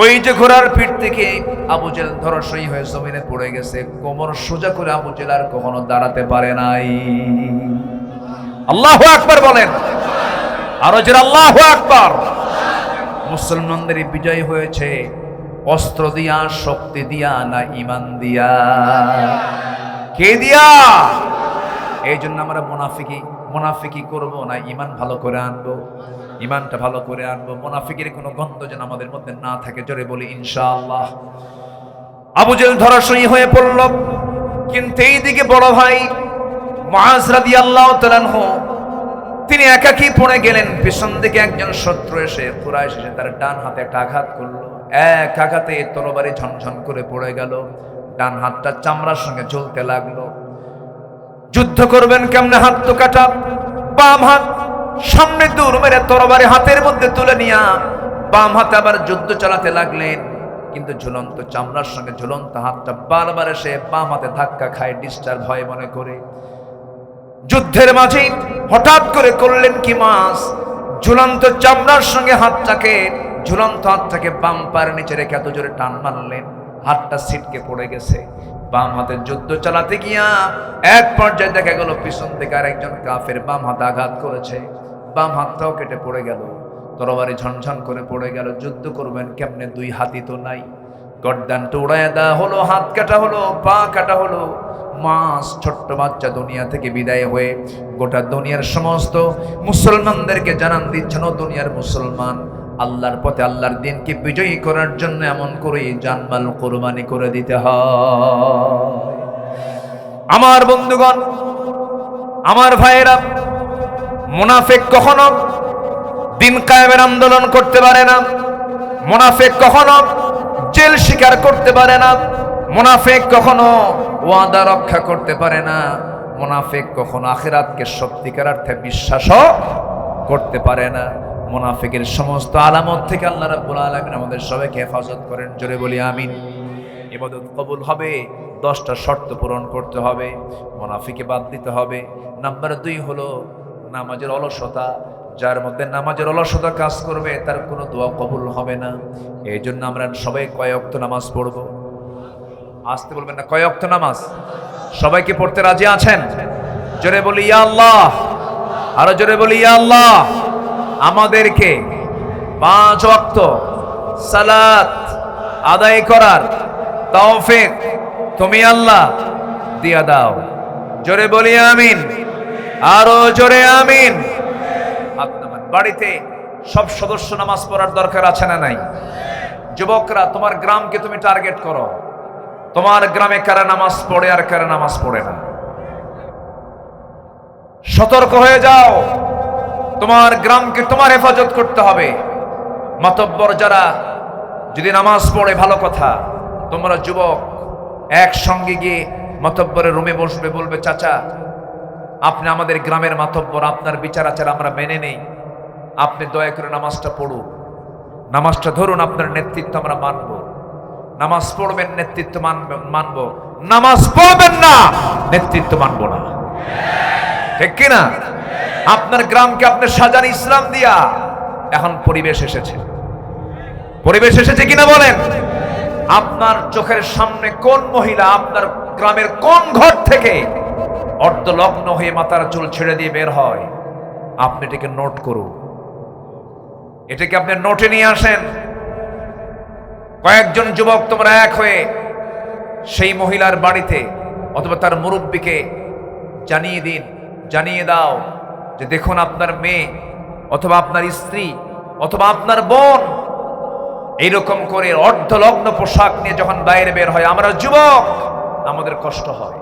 ওই যে ঘোড়ার পিঠ থেকে আবু জেহেল ধরাশয়ী হয়ে জমিনে পড়ে গেছে। কোমর সোজা করে আবু জেহেল আর কখনো দাঁড়াতে পারে নাই। আল্লাহু আকবার বলেন, আরো জোরে আল্লাহু আকবার। মুসলমানদের বিজয় হয়েছে অস্ত্র দিয়া, শক্তি দিয়া, না ইমান দিয়া? কে দিয়া? এই জন্য আমরা মুনাফিকি করব না, ইমান ভালো করে আনবো, ইমানটা ভালো করে আনবো। মুনাফিকের কোনো গন্ধ যেন আমাদের মধ্যে না থাকে। জোরে বলি ইনশাআল্লাহ। আবু জেহেল ধরাশয়ী হয়ে পড়ল, কিন্তু এইদিকে বড় ভাই মুআজ রাদিয়াল্লাহু তাআলা আনহু তিনি একাকী পড়ে গেলেন। পিছন দিকে একজন শত্রু এসে কুরাইশ এসে তার ডান হাতে একটা আঘাত করলো। এক আঘাতে তরবারি ঝনঝন করে পড়ে গেল। ডান হাতটা চামড়ার সঙ্গে ঝুলতে লাগলো। যুদ্ধ করবেন কেমনে? হাত তো কাটা। বাম হাত সামনে দূর মেরে তরবারি হাতের মধ্যে তুলে নিয়া বাম হাতে আবার যুদ্ধ চালাতে লাগলেন। কিন্তু ঝুলন্ত চামড়ার সঙ্গে ঝুলন্ত হাতটা বারবার এসে বাম হাতে ধাক্কা খায়, ডিস্টার্ব হয় মনে করে। যুদ্ধের মাঝে হঠাৎ করে করলেন কি মাস, ঝুলন্ত চামড়ার সঙ্গে হাতটাকে, ঝুলন্ত হাতটাকে বাম পায়ের নিচে রেখে এত জোরে টান মারলেন, হাতটা ছিটকে পড়ে গেছে। বাম হাতে যুদ্ধ চালাতে গিয়া এক পর্যায়ে দেখা গেল পিছন থেকে আর একজন কাফের বাম হাতে আঘাত করেছে, বাম হাতটাও কেটে পড়ে গেল, তরবারি ঝনঝন করে পড়ে গেল। যুদ্ধ করবেন কেমনে? দুই হাতই তো নাই। গর্দানটা উড়াইয়া দেওয়া হলো, হাত কাটা হলো, পা কাটা হলো। মাস ছোট্ট বাচ্চা দুনিয়া থেকে বিদায় হয়ে গোটা দুনিয়ার সমস্ত মুসলমানদেরকে জানান দিচ্ছেন, ও দুনিয়ার মুসলমান, আল্লাহর পথে আল্লাহর দিনকে বিজয়ী করার জন্য এমন করেই জানমাল কোরবানি করে দিতে হয়। আমার বন্ধুগণ, আমার ভাইয়েরা, মুনাফিক কখনো দিন কায়েমের আন্দোলন করতে পারে না, মুনাফিক কখনো জেল স্বীকার করতে পারে না, মুনাফিক কখনো ওয়াদা রক্ষা করতে পারে না, মুনাফিক কখনো আখিরাতকে সত্যিকার অর্থে বিশ্বাসও করতে পারে না। মুনাফিকের সমস্ত আলামত থেকে আল্লাহ রাব্বুল আলামিন আমাদের সবাইকে হেফাজত করেন। জোরে বলি আমিন। ইবাদত কবুল হবে, 10টা শর্ত পূরণ করতে হবে, মুনাফিকে বাদ দিতে হবে। নাম্বার 2 হলো নামাজের অলসতা। যার মধ্যে নামাজের অলসতা কাজ করবে তার কোনো দোয়া কবুল হবে না। এই জন্য আমরা সবাই কয় ওয়াক্ত নামাজ পড়ব? আসতে বলবেন না, কয় ওয়াক্ত নামাজ? সবাই কি পড়তে রাজি আছেন? জোরে বলি ইয়া আল্লাহ, আরো জোরে বলি ইয়া আল্লাহ। আমাদেরকে 5 ওয়াক্ত সালাত আদায় করার তৌফিক তুমি আল্লাহ দিয়া দাও। জোরে বলি আমিন, আরো জোরে আমিন। বাড়িতে সব সদস্য নামাজ পড়ার দরকার আছে না নাই? যুবকরা, তোমার গ্রামকে তুমি টার্গেট করো, তোমার গ্রামে কারা নামাজ পড়ে আর কারা নামাজ পড়ে না। সতর্ক হয়ে যাও, তোমার গ্রামকে তোমার হেফাজত করতে হবে। মাতব্বর যারা যদি নামাজ পড়ে ভালো কথা, তোমরা যুবক একসঙ্গে গিয়ে মাতব্বরের রুমে বসবে, বলবে চাচা আপনি আমাদের গ্রামের মাতব্বর, আপনার বিচার আচার আমরা মেনে নেই, আপনি দয়া করে নামাজটা পড়ুন, নামাজটা ধরুন, আপনার নেতৃত্ব আমরা মানব। নামাজ পড়বেন, নেতৃত্ব মানব, নামাজ পড়বেন না, নেতৃত্ব মানব না। ঠিক কিনা? আপনার গ্রামকে আপনি সাজান ইসলাম দিয়া। এখন পরিবেশ এসেছে, পরিবেশ এসেছে কিনা বলেন? আপনার চোখের সামনে কোন মহিলা আপনার গ্রামের কোন ঘর থেকে অর্ধলগ্ন হয়ে মাথার চুল ছেড়ে দিয়ে বের হয়, আপনি এটাকে নোট করুন, এটাকে আপনি নোটে নিয়ে আসেন। কয়েকজন যুবক তোমরা এক হয়ে সেই মহিলার বাড়িতে অথবা তার মুরব্বীকে জানিয়ে দিন, জানিয়ে দাও যে দেখুন আপনার মেয়ে অথবা আপনার স্ত্রী অথবা আপনার বোন এইরকম করে অর্ধলগ্ন পোশাক নিয়ে যখন বাইরে বের হয়, আমরা যুবক আমাদের কষ্ট হয়,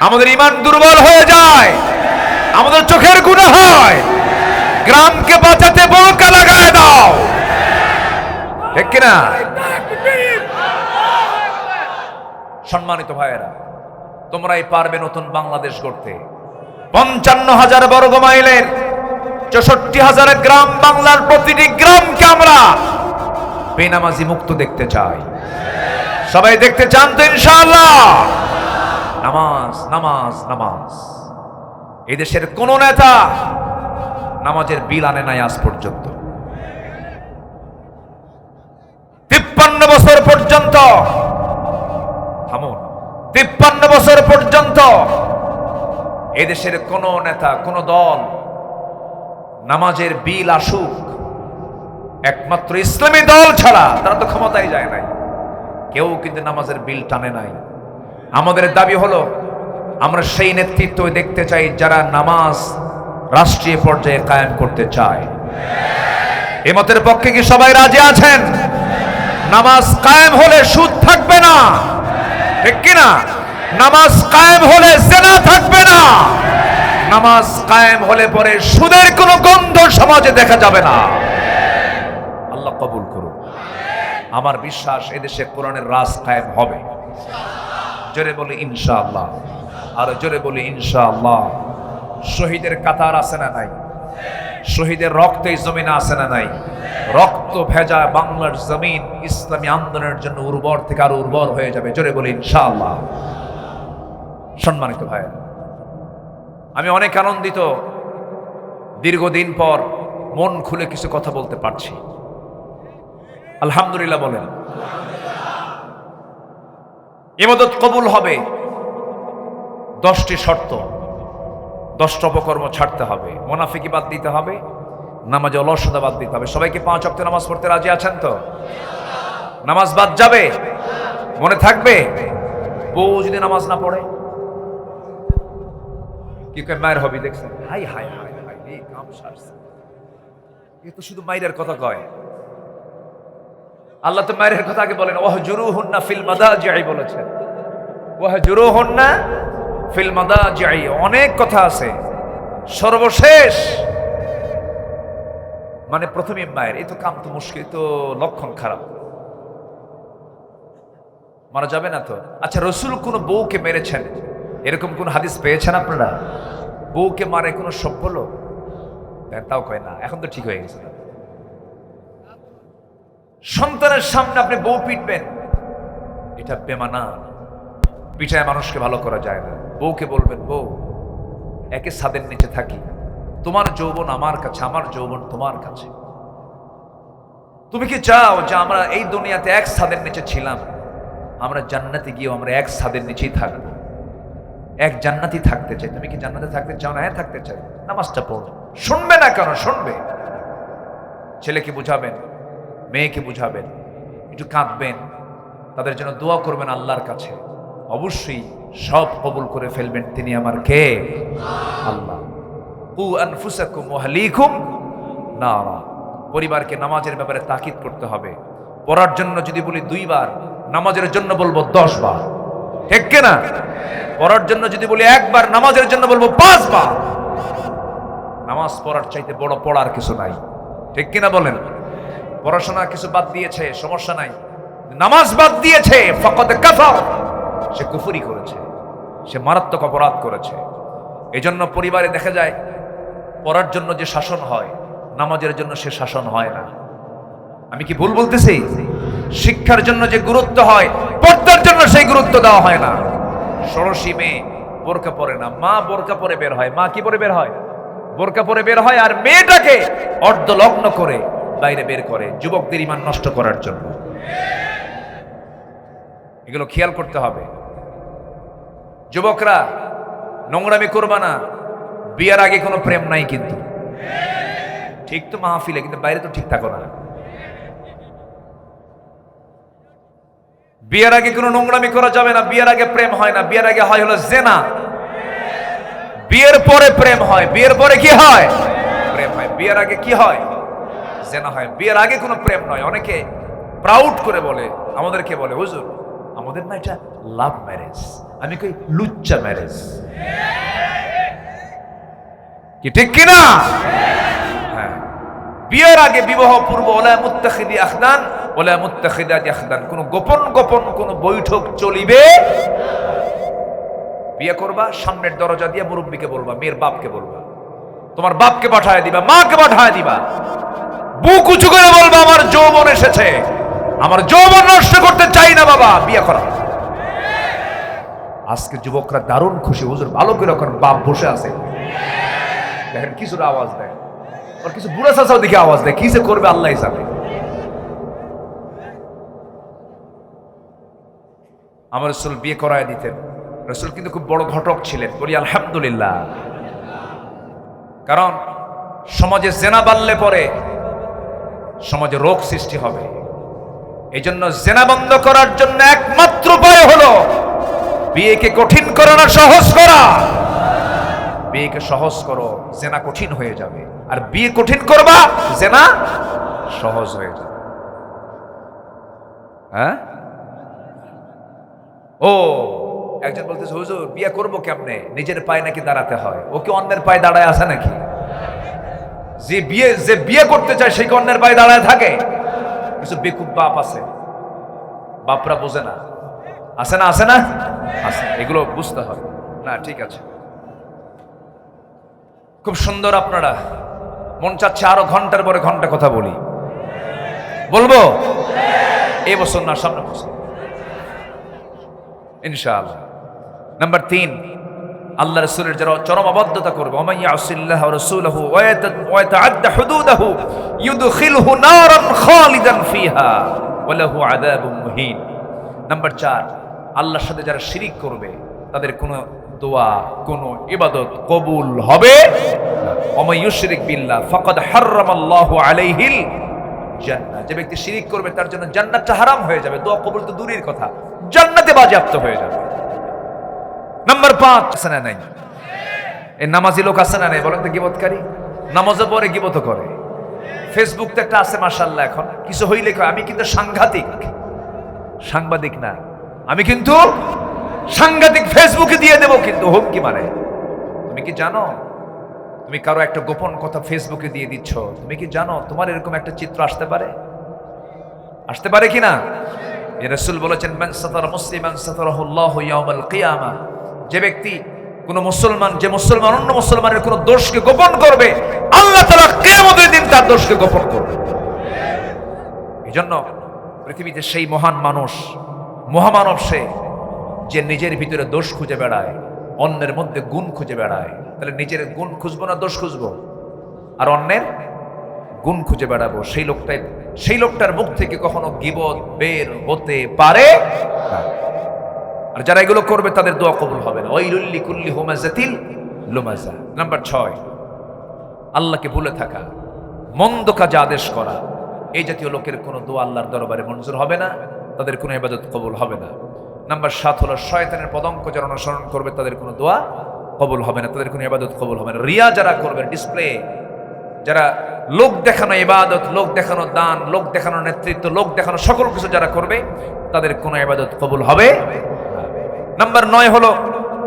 আমাদের ঈমান দুর্বল হয়ে যায়, আমাদের চোখের গুনাহ হয়। গ্রামকে বাঁচাতে বোরকা লাগায় দাও, ঠিক কিনা? সম্মানিত ভাইয়েরা, তোমরাই পারবে নতুন বাংলাদেশ গড়তে। 55,000 বর্গ মাইলের 64,000 গ্রাম বাংলার প্রতিটি গ্রামকে আমরা বেনামাজি মুক্ত দেখতে চাই। সবাই দেখতে চান তো ইনশাআল্লাহ? নামাজ, নামাজ, নামাজ। এই দেশের কোন নেতা নামাজের বিল আনে নাই আজ পর্যন্ত। 53 বছর পর্যন্ত, থামুন, 53 বছর পর্যন্ত এদেশের কোন নেতা, কোন দল নামাজের বিল আসুক, একমাত্র ইসলামী দল ছাড়া, তারা তো ক্ষমতায় যায় নাই, কেউ কিন্তু নামাজের বিল টানে নাই। আমাদের দাবি হলো আমরা সেই নেতৃত্ব দেখতে চাই যারা নামাজ রাষ্ট্রীয় পর্যায়ে কায়েম করতে চায়। এ মতের পক্ষে কি সবাই রাজি আছেন? নামাজ কায়েম হলে সুদ থাকবে না, ঠিক কিনা? নামাজ কায়েম হলে জিনা থাকবে না, নামাজ কায়েম হলে পরে সুদের কোনো গন্ধ সমাজে দেখা যাবে না। আল্লাহ কবুল করুন। আমার বিশ্বাস এদেশে কোরআনের রাজ কায়েম হবে। জোরে বলি ইনশাআল্লাহ, আর জোরে বলি ইনশাআল্লাহ। শহীদের কাতার আছে না নাই? শহীদের রক্তে জমিনে আছে না নাই? রক্ত ভেজা বাংলার জমিন ইসলামী আন্দোলনের জন্য উর্বর থেকে আরো উর্বর হয়ে যাবে। জোরে বলি ইনশাআল্লাহ। সম্মানিত ভাই, আমি অনেক আনন্দিত, দীর্ঘদিন পর মন খুলে কিছু কথা বলতে পারছি। আলহামদুলিল্লাহ বলেন। ইবাদত কবুল হবে 10টি শর্ত, 10টা অপকর্ম ছাড়তে হবে, মুনাফিকি বাদ দিতে হবে, নামাজে অলসতা বাদ দিতে হবে। সবাইকে 5 ওয়াক্ত নামাজ পড়তে রাজি আছেন তো? নামাজ বাদ যাবে? মনে থাকবে? বউ যদি নামাজ না পড়ে কি কয়? মায়ের হবি দেখছেন? হাই হাই হাই হাই, এই কাম সারছে। এ তো শুধু মায়ের কথা কয়। আল্লাহ তো মায়ের কথা আগে বলেন, ওয়াহজুরুহুন্না ফিল মাদাজি'i বলেছেন। ওয়াহজুরুহুন্না ফিল মাদাজি'i, অনেক কথা আছে। সর্বশেষ মানে প্রথমে মায়ের। এই তো কাম তো মুশকিল, তো লক্ষণ খারাপ, মারা যাবে না তো? আচ্ছা, রাসূল কোন বউকে মেরেছেন এরকম কোন হাদিস পেয়েছেন আপনারা? বউকে মারে কোন সভ্য লোক? তাও কয় না, এখন তো ঠিক হয়ে গেছে। সন্তানের সামনে আপনি বউ পিটবেন, এটা বেমানা। পিঠায় মানুষকে ভালো করা যায় না। বউকে বলবেন, বউ একে ছাদের নিচে থাকি, তোমার যৌবন আমার কাছে, আমার যৌবন তোমার কাছে। তুমি কি চাও যে আমরা এই দুনিয়াতে এক ছাদের নিচে ছিলাম, আমরা জান্নাতে গিয়েও আমরা এক ছাদের নিচেই থাকবো? এক জান্নাতি থাকতে চাই। তুমি কি জান্নাতে থাকতে চাও না? হ্যাঁ থাকতে চাই। নামাজটা পড়ো। শুনবে না কেন? শুনবে। ছেলেকে বুঝাবেন, মেয়েকে বুঝাবেন, একটু কাঁদবেন, তাদের জন্য দোয়া করবেন আল্লাহর কাছে। অবশ্যই সব কবুল করে ফেলবেন তিনি আমার কে? আল্লাহ। কু আনফুসাকুম ওয়া আহলিকুম নারা। পরিবারকে নামাজের ব্যাপারে তাকিদ করতে হবে। পড়ার জন্য যদি বলি 2 বার, নামাজের জন্য বলবো 10 বার, ঠিক কিনা? পড়ার জন্য যদি বলি 1 বার, নামাজের জন্য বলবো 5 বার। নামাজ পড়ার চাইতে বড় পড়ার কিছু নাই, ঠিক কিনা বলেন? পড়াশোনা কিছু বাদ দিয়েছে, সমস্যা নাই। নামাজ বাদ দিয়েছে, ফাকাদ কাফার, সে কুফরি করেছে, সে মারাত্মক অপরাধ করেছে। এজন্য পরিবারে দেখা যায় পড়ার জন্য যে শাসন হয়, নামাজের জন্য সে শাসন হয় না। আমি কি ভুল বলতেছি? শিক্ষার জন্য যে গুরুত্ব হয়, পর্দার জন্য সেই গুরুত্ব দেওয়া হয় না। ষোড়শী মেয়ে বোরকা পরে না, মা বোরকা পরে বের হয়। মা কি পরে বের হয়? বোরকা পরে বের হয়, আর মেয়েটাকে অর্ধলগ্ন করে বাইরে বের করে যুবকদের ঈমান নষ্ট করার জন্য। এগুলো খেয়াল করতে হবে। যুবকরা নোংরামি করবা না। বিয়ের আগে কোনো প্রেম নাই কিন্তু, ঠিক তো মাহফিলে, কিন্তু বাইরে তো ঠিক থাকো না। বিয়ের আগে কোনো নোংরামি করা যাবে না। বিয়ের আগে প্রেম হয় না, বিয়ের আগে হয় হলো জেনা। বিয়ের পরে প্রেম হয়, বিয়ের পরে কি হয়? প্রেম হয়। বিয়ের আগে কি হয়? জেনা হয়। বিয়ের আগে কোনো প্রেম নয়। অনেকে প্রাউড করে বলে, আমাদেরকে বলে, হুজুর আমাদের না এটা লাভ ম্যারেজ। আমি কই লুচ্চা ম্যারেজ। কি ঠিক কিনা? হ্যাঁ। বিয়ের আগে বিবাহ পূর্ব ওলা মুত্তাখিদি আখদান ওলা মুত্তাখিদাতি আখদান, কোন গোপন গোপন কোন বৈঠক চলিবে। বিয়ে করবা, সামনের দরজা দিয়ে মুরব্বীকে বলবা, মেয়ের বাপকে বলবা, তোমার বাপকে পাঠায় দিবা, মাকে পাঠায় দিবা, বুক উঁচু করে বলবা, আমার যৌবন এসেছে, আমার যৌবন নষ্ট করতে চাই না বাবা, বিয়ে করা। আজকে যুবকরা দারুণ খুশি, হুজুর ভালো করে এখন বাপ বসে আছে, দেখেন কিছুটা আওয়াজ দেয়, আর কিছু বুড়া চাচাও দেখে আওয়াজ দেয়, কি যে করবে আল্লাহ জানে। আমার রাসূল বিয়ে করায় দিতেন। রাসূল কিন্তু খুব বড় ঘটক ছিলেন, বলি আলহামদুলিল্লাহ। কারণ সমাজে জেনা বাড়লে পরে সমাজে রোগ সৃষ্টি হবে। এই জন্য জেনা বন্ধ করার জন্য একমাত্র উপায় হলো বিয়েকে কঠিন করা না সহজ করা। বিয়েকে সহজ করো, জেনা কঠিন হয়ে যাবে, আর বিয়ে কঠিন করবা, জেনা সহজ হয়ে যাবে। হ্যাঁ, ও একজন বলতেছে, হুজুর বিয়ে করবো কেমনে? নিজের পায়ে নাকি দাঁড়াতে হয়। ও কি অন্যের পায়ে দাঁড়ায় আছে নাকি? যে বিয়ে করতে চায় সেই অন্যের পায়ে দাঁড়ায় থাকে? কিছু বেকুব বাপ আছে, বাপরা বোঝে না। আছে না? আছে না? আছে। এগুলো বুঝতে হবে না, ঠিক আছে। খুব সুন্দর, আপনারা মন চাচ্ছে আরো ঘন্টার পরে ঘন্টা কথা বলি, বলবো এই বছর না, সামনে বছর ইনশাআল্লাহ। নাম্বার 3, আল্লাহ রাসূলের যারা চরম অবাধ্যতা করবে, ওয়া মান ইয়াসিল্লাহ ওয়া রাসূলহু ওয়া ইয়াতাআদ্দা হুদুদাহু ইউদখিলহু নারান খালিদান ফিহা ওয়া লাহু আযাবুম মুহিন। নাম্বার 4, আল্লাহর সাথে যারা শিরিক করবে তাদের কোনো দোয়া, কোনো ইবাদত কবুল হবে না। ওয়া মান ইউশরিক বিল্লাহ ফাকাদ হারামাল্লাহু আলাইহিল জান্নাহ। যে ব্যক্তি শিরিক করবে তার জন্য জান্নাতটা হারাম হয়ে যাবে, দোয়া কবুল তো দূরের কথা, জান্নাতে বাজেয়াপ্ত হয়ে যাবে। নাম্বার 5, আছে না নাই? এই নামাজি লোক আছে না নাই বলেন তো? গীবতকারী, নামাজে পড়ে গীবত করে। ফেসবুক তো একটা আছে মাশাআল্লাহ, এখন কিছু হইলে কয় আমি কিন্তু সাংবাদিক না, আমি কিন্তু সাংঘাতিক, ফেসবুকে দিয়ে দেব, কিন্তু হুমকি মারে। তুমি কি জানো তুমি কারো একটা গোপন কথা ফেসবুকে দিয়ে দিচ্ছ? তুমি কি জানো তোমার এরকম একটা চিত্র আসতে পারে কিনা? রাসূল বলেছেন, মান সাতারা মুসলিমান সাতারাহুল্লাহু ইয়াউমাল কিয়ামা। যে ব্যক্তি যে মুসলমান অন্য মুসলমানের কোন দোষকে গোপন করবে, আল্লাহ তাআলা কিয়ামতের দিন তার দোষকে গোপন করবে। এজন্য পৃথিবীতে সেই মহান মানুষ, মহামানব সে, যে নিজের ভিতরে দোষ খুঁজে বেড়ায়, অন্যের মধ্যে গুণ খুঁজে বেড়ায়। তাহলে নিজের গুণ খুঁজবো না দোষ খুঁজবো? আর অন্যের গুণ খুঁজে বেড়াবো। সেই লোকটার মুখ থেকে কখনো গীবত বের হতে পারে না। আর যারা এগুলো করবে তাদের দোয়া কবুল হবে না। ওয়াইলুল লিকুল্লি হুমাযাতিল লুমাযা। নাম্বার 6, আল্লাহকে ভুলে থাকা, মন্দ কাজে আদেশ করা। এই জাতীয় লোকের কোনো দোয়া আল্লাহর দরবারে মঞ্জুর হবে না, তাদের কোনো ইবাদত কবুল হবে না। নাম্বার 7 হলো শয়তানের পদঙ্ক যারা অনুসরণ করবে তাদের কোনো দোয়া কবুল হবে না, তাদের কোনো ইবাদত কবুল হবে না। রিয়া যারা করবে, ডিসপ্লে, যারা লোক দেখানো ইবাদত, লোক দেখানো দান, লোক দেখানো নেতৃত্ব, লোক দেখানো সকল কিছু যারা করবে তাদের কোনো ইবাদত কবুল হবে। নাম্বার 9 হলো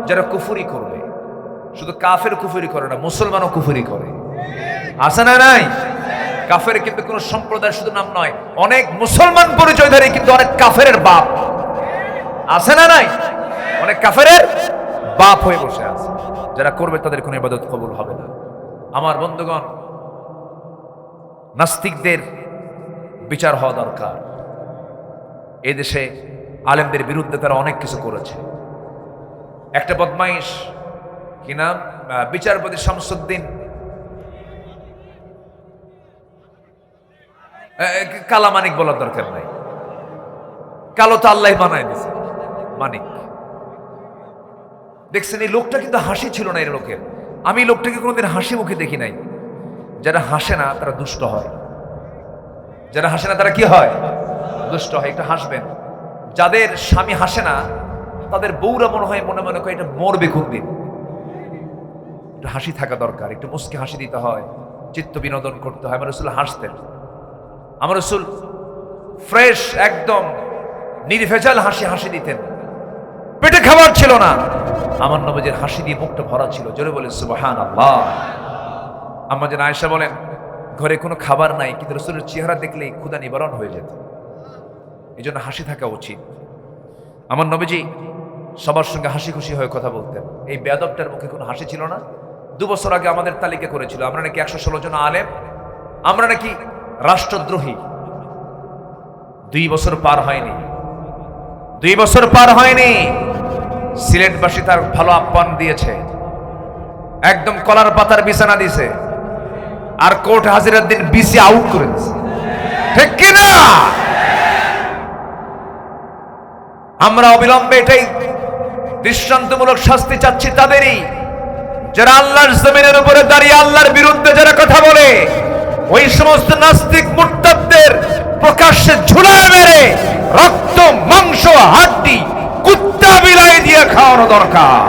যারা কুফরি করবে। শুধু কাফের কুফরি করে না, মুসলমানও কুফরি করে। আছে না নাই? কাফের কিন্তু কোন সম্প্রদায় শুধু নাম নয়, অনেক মুসলমান পরিচয়ধারী কিন্তু অনেক কাফেরের বাপ। আছে না নাই? অনেক কাফেরের বাপ হয়ে বসে আছে। যারা করবে তাদের কোনো ইবাদত কবুল হবে না। আমার বন্ধুগণ, নাস্তিকদের বিচার হওয়া দরকার। এই দেশে আলেমদের বিরুদ্ধে তারা অনেক কিছু করেছে। একটা বদমাইশ, কি নাম, বিচারপতি শামসুদ্দিন, কালা মানিক বলার দরকার নাই, কালো তো আল্লাহ বানায় দিয়েছে মানিক। দেখছেন এই লোকটা কিন্তু হাসি ছিল না এর লোকের। আমি লোকটাকে কোনোদিন হাসি মুখে দেখি নাই। যারা হাসে না তারা দুষ্ট হয়, যারা হাসে না তারা কি হয়? দুষ্ট হয়। একটু হাসবেন। যাদের স্বামী হাসে না তাদের বউরা মনে হয় মনে মনে করে এটা মরবে কোন দিন। একটু হাসি থাকা দরকার, একটু মুস্কি হাসি দিতে হয়, চিত্ত বিনোদন করতে হয়। আমার রাসূল হাসতেন। আমার রাসূল ফ্রেশ, একদম নির্ভেজাল হাসি দিতেন। পেটে খাবার ছিল না, আমার নবীর হাসি দিয়ে মুখটা ভরা ছিল। জোরে বলে সুবহানাল্লাহ। আম্মা জান আয়েশা বলেন, ঘরে কোনো খাবার নাই কিন্তু রাসূলের চেহারা দেখলেই ক্ষুধা নিবারণ হয়ে যেত। এই জন্য হাসি থাকা উচিত। আমার নবীজি সবার সঙ্গে হাসি খুশি হয়ে কথা বলতেন। এই বেয়াদবটার মুখে কোনো হাসি ছিল না। 2 বছর আগে আমাদের তালিকা করেছিল, আমরা নাকি 116 জন আলেম, আমরা নাকি রাষ্ট্রদ্রোহী। 2 বছর পার হয়নি, 2 বছর পার হয়নি, সিলেটবাসী তার ভালো আপ্যায়ন দিয়েছে, একদম কলার পাতার বিছানা দিয়েছে, আর কোর্ট হাজিরার দিন বিসি আউট করে দিয়েছে। ঠিক কিনা? আমরা অবিলম্বে এটাই দৃষ্টান্তমূলক শাস্তি চাচ্ছি তাদেরই, যারা আল্লাহর জমিনের উপরে দাঁড়িয়ে আল্লাহর বিরুদ্ধে যারা কথা বলে। ওই সমস্ত নাস্তিক মুরতাদদের প্রকাশ্যে ঝুলায় মেরে রক্ত, মাংস, হাড্ডি, কুত্তা বিলাই দিয়ে খাওয়ানো দরকার।